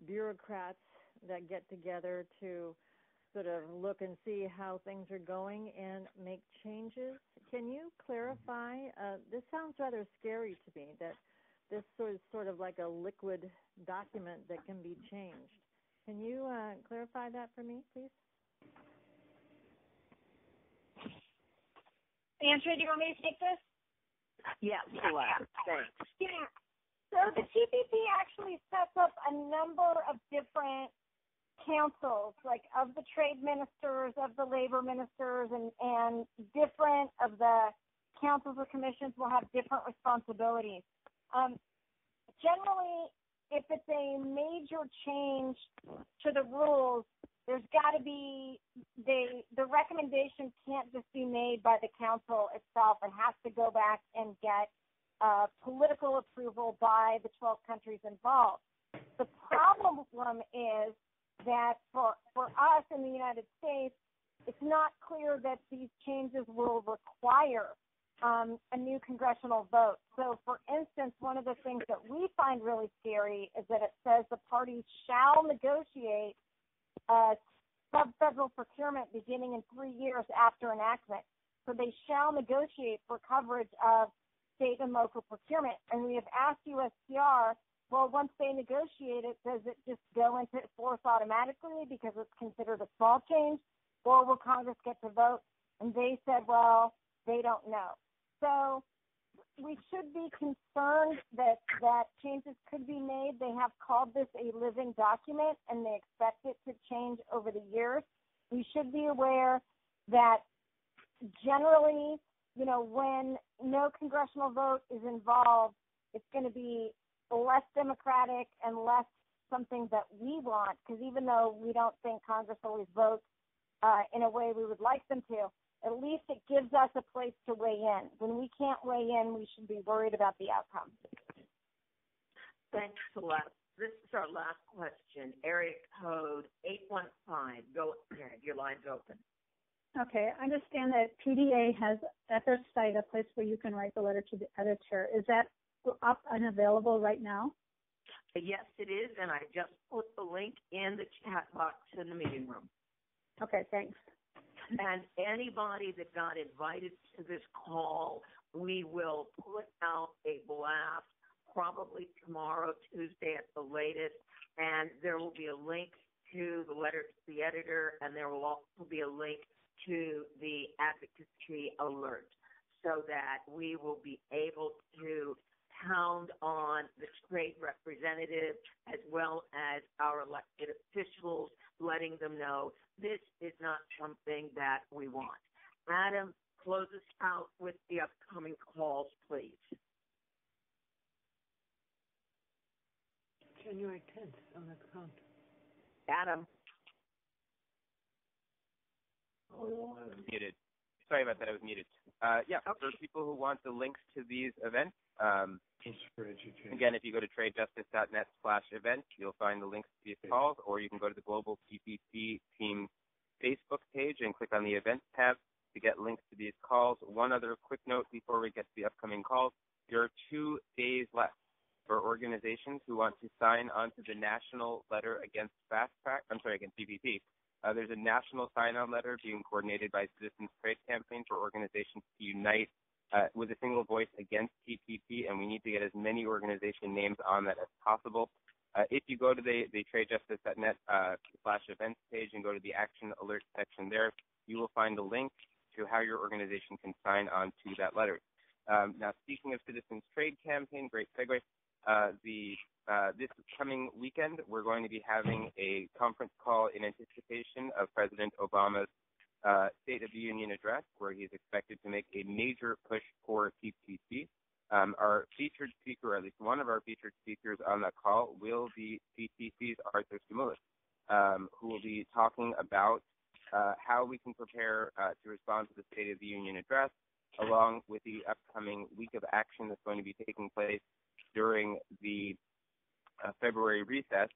bureaucrats that get together to sort of look and see how things are going and make changes. Can you clarify? This sounds rather scary to me, that this is sort of like a liquid document that can be changed. Can you clarify that for me, please? Andrea, do you want me to take this? Yes, Celeste. Thanks. Yeah. So the TPP actually sets up a number of different councils, like of the trade ministers, of the labor ministers, and different of the councils or commissions will have different responsibilities. Generally, if it's a major change to the rules, there's got to be the recommendation can't just be made by the council itself. It has to go back and get political approval by the 12 countries involved. The problem is that for us in the United States, it's not clear that these changes will require a new congressional vote. So, for instance, one of the things that we find really scary is that it says the parties shall negotiate sub-federal procurement beginning in 3 years after enactment. So they shall negotiate for coverage of state and local procurement. And we have asked USTR, well, once they negotiate it, does it just go into force automatically because it's considered a small change, or will Congress get to vote? And they said, well, they don't know. So we should be concerned that changes could be made. They have called this a living document, and they expect it to change over the years. We should be aware that generally, when no congressional vote is involved, it's going to be less democratic and less something that we want, because even though we don't think Congress always votes in a way we would like them to, At least it gives us a place to weigh in. When we can't weigh in, we should be worried about the outcome. Thanks, Celeste. This is our last question. Area code 815. Go ahead. Your line's open. Okay, I understand that PDA has at their site a place where you can write the letter to the editor. Is that up and available right now? Yes, it is, and I just put the link in the chat box in the meeting room. Okay, thanks. And anybody that got invited to this call, we will put out a blast probably tomorrow, Tuesday at the latest, and there will be a link to the letter to the editor, and there will also be a link to the advocacy alert so that we will be able to pound on the trade representative as well as our elected officials, letting them know this is not something that we want. Adam, close us out with the upcoming calls, please. January 10th on the count. Adam. Oh, I was muted. Sorry about that, I was muted. For people who want the links to these events, again, if you go to tradejustice.net/events, you'll find the links to these calls, or you can go to the Global TPP Team Facebook page and click on the Events tab to get links to these calls. One other quick note before we get to the upcoming calls. There are 2 days left for organizations who want to sign on to the national letter against against TPP. There's a national sign-on letter being coordinated by Citizens Trade Campaign for organizations to unite with a single voice against TPP, and we need to get as many organization names on that as possible. If you go to the tradejustice.net/events page and go to the Action Alert section there, you will find a link to how your organization can sign on to that letter. Now, speaking of Citizens Trade Campaign, great segue. This coming weekend, we're going to be having a conference call in anticipation of President Obama's State of the Union address, where he's expected to make a major push for TPP. Our featured speaker, or at least one of our featured speakers on that call, will be CTC's Arthur Stimulus, who will be talking about how we can prepare to respond to the State of the Union address, along with the upcoming week of action that's going to be taking place during the February recess.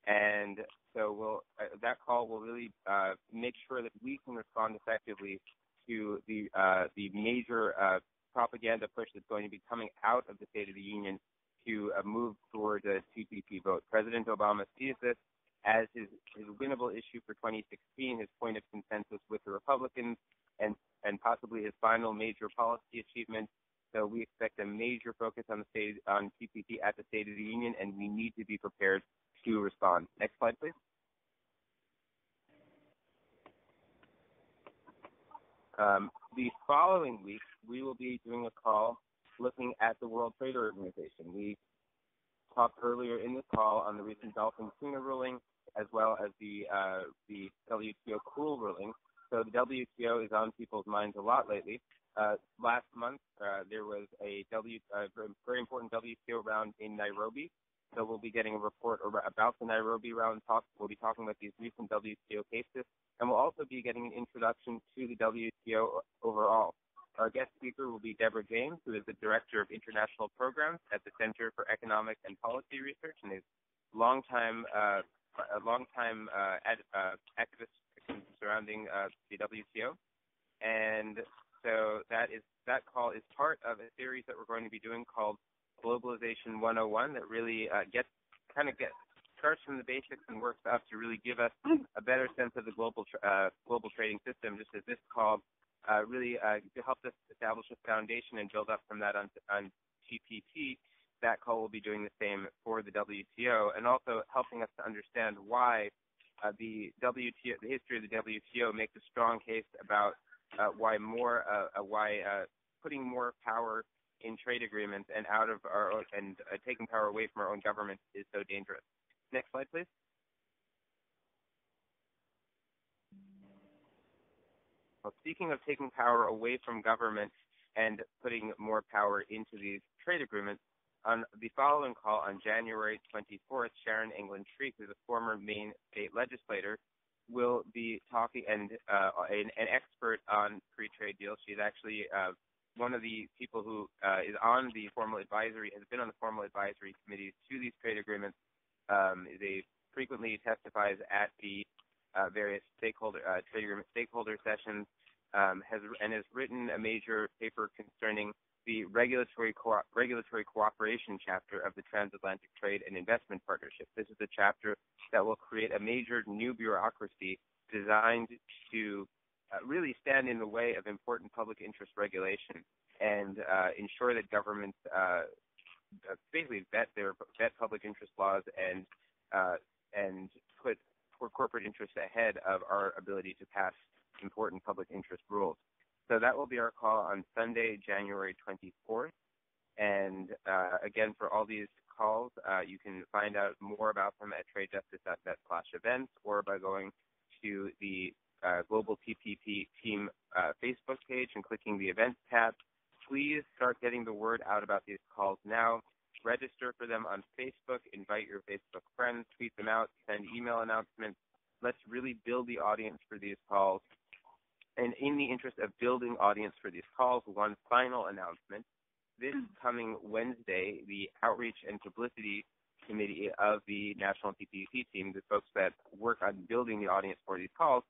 And so that call will really make sure that we can respond effectively to the major propaganda push that's going to be coming out of the State of the Union to move towards a TPP vote. President Obama sees this as his winnable issue for 2016, his point of consensus with the Republicans, and possibly his final major policy achievement. So we expect a major focus on TPP at the State of the Union, and we need to be prepared to respond. Next slide, please. The following week, we will be doing a call looking at the World Trade Organization. We talked earlier in this call on the recent dolphin tuna ruling, as well as the WTO cool ruling. So the WTO is on people's minds a lot lately. Last month, there was a very important WTO round in Nairobi. So we'll be getting a report about the Nairobi round talks. We'll be talking about these recent WTO cases, and we'll also be getting an introduction to the WTO overall. Our guest speaker will be Deborah James, who is the Director of International Programs at the Center for Economic and Policy Research, and is a longtime activist surrounding the WTO. And so that call is part of a series that we're going to be doing called Globalization 101 that really starts from the basics and works up to really give us a better sense of the global trading system, just as this call really helped us establish a foundation and build up from that on TPP. That call will be doing the same for the WTO, and also helping us to understand why the history of the WTO makes a strong case about why putting more power in trade agreements and taking power away from our own government is so dangerous. Next slide, please. Well, speaking of taking power away from government and putting more power into these trade agreements, on the following call on January 24th, Sharon England Shriek, who's a former Maine state legislator, will be talking, and an expert on free trade deals. She's actually one of the people who is on the formal advisory, has been on the formal advisory committees to these trade agreements. They frequently testifies at the various trade agreement stakeholder sessions, has written a major paper concerning the regulatory cooperation chapter of the Transatlantic Trade and Investment Partnership. This is a chapter that will create a major new bureaucracy designed to really stand in the way of important public interest regulation and ensure that governments basically vet public interest laws and put corporate interests ahead of our ability to pass important public interest rules. So that will be our call on Sunday, January 24th. And again, for all these calls, you can find out more about them at tradejustice.net/events or by going to the Global TPP Team Facebook page and clicking the Events tab. Please start getting the word out about these calls now. Register for them on Facebook, invite your Facebook friends, tweet them out, send email announcements. Let's really build the audience for these calls. And in the interest of building audience for these calls, one final announcement. This coming Wednesday, the Outreach and Publicity Committee of the National TPP team, the folks that work on building the audience for these calls,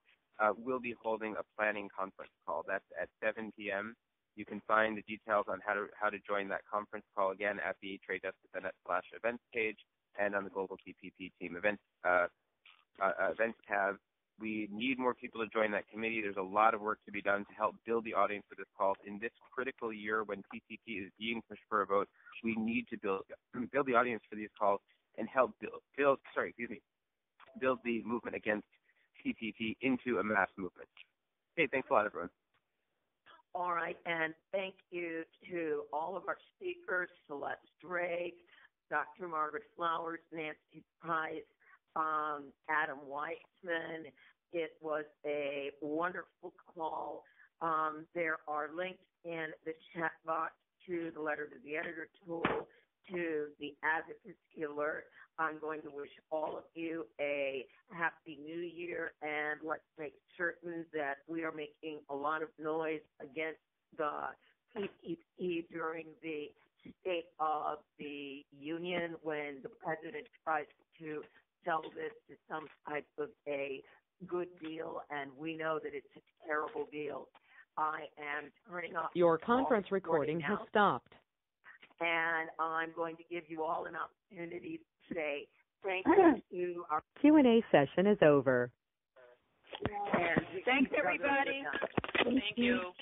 will be holding a planning conference call. That's at 7 p.m. You can find the details on how to join that conference call again at the tradejustice.net/events page and on the Global TPP Team events tab. We need more people to join that committee. There's a lot of work to be done to help build the audience for this call. In this critical year when TPP is being pushed for a vote, we need to build the audience for these calls and help build the movement against TPP into a mass movement. Okay, thanks a lot, everyone. All right, and thank you to all of our speakers, Celeste Drake, Dr. Margaret Flowers, Nancy Price, Adam Weissman. It was a wonderful call. There are links in the chat box to the letter to the editor tool, to the advocacy alert. I'm going to wish all of you a happy new year, and let's make certain that we are making a lot of noise against the TPP during the State of the Union when the president tries to sell this to some type of a good deal, and we know that it's a terrible deal. I am turning off. Your conference recording has stopped. And I'm going to give you all an opportunity to say thank you to our Q&A session is over. And thanks, everybody. Thank you.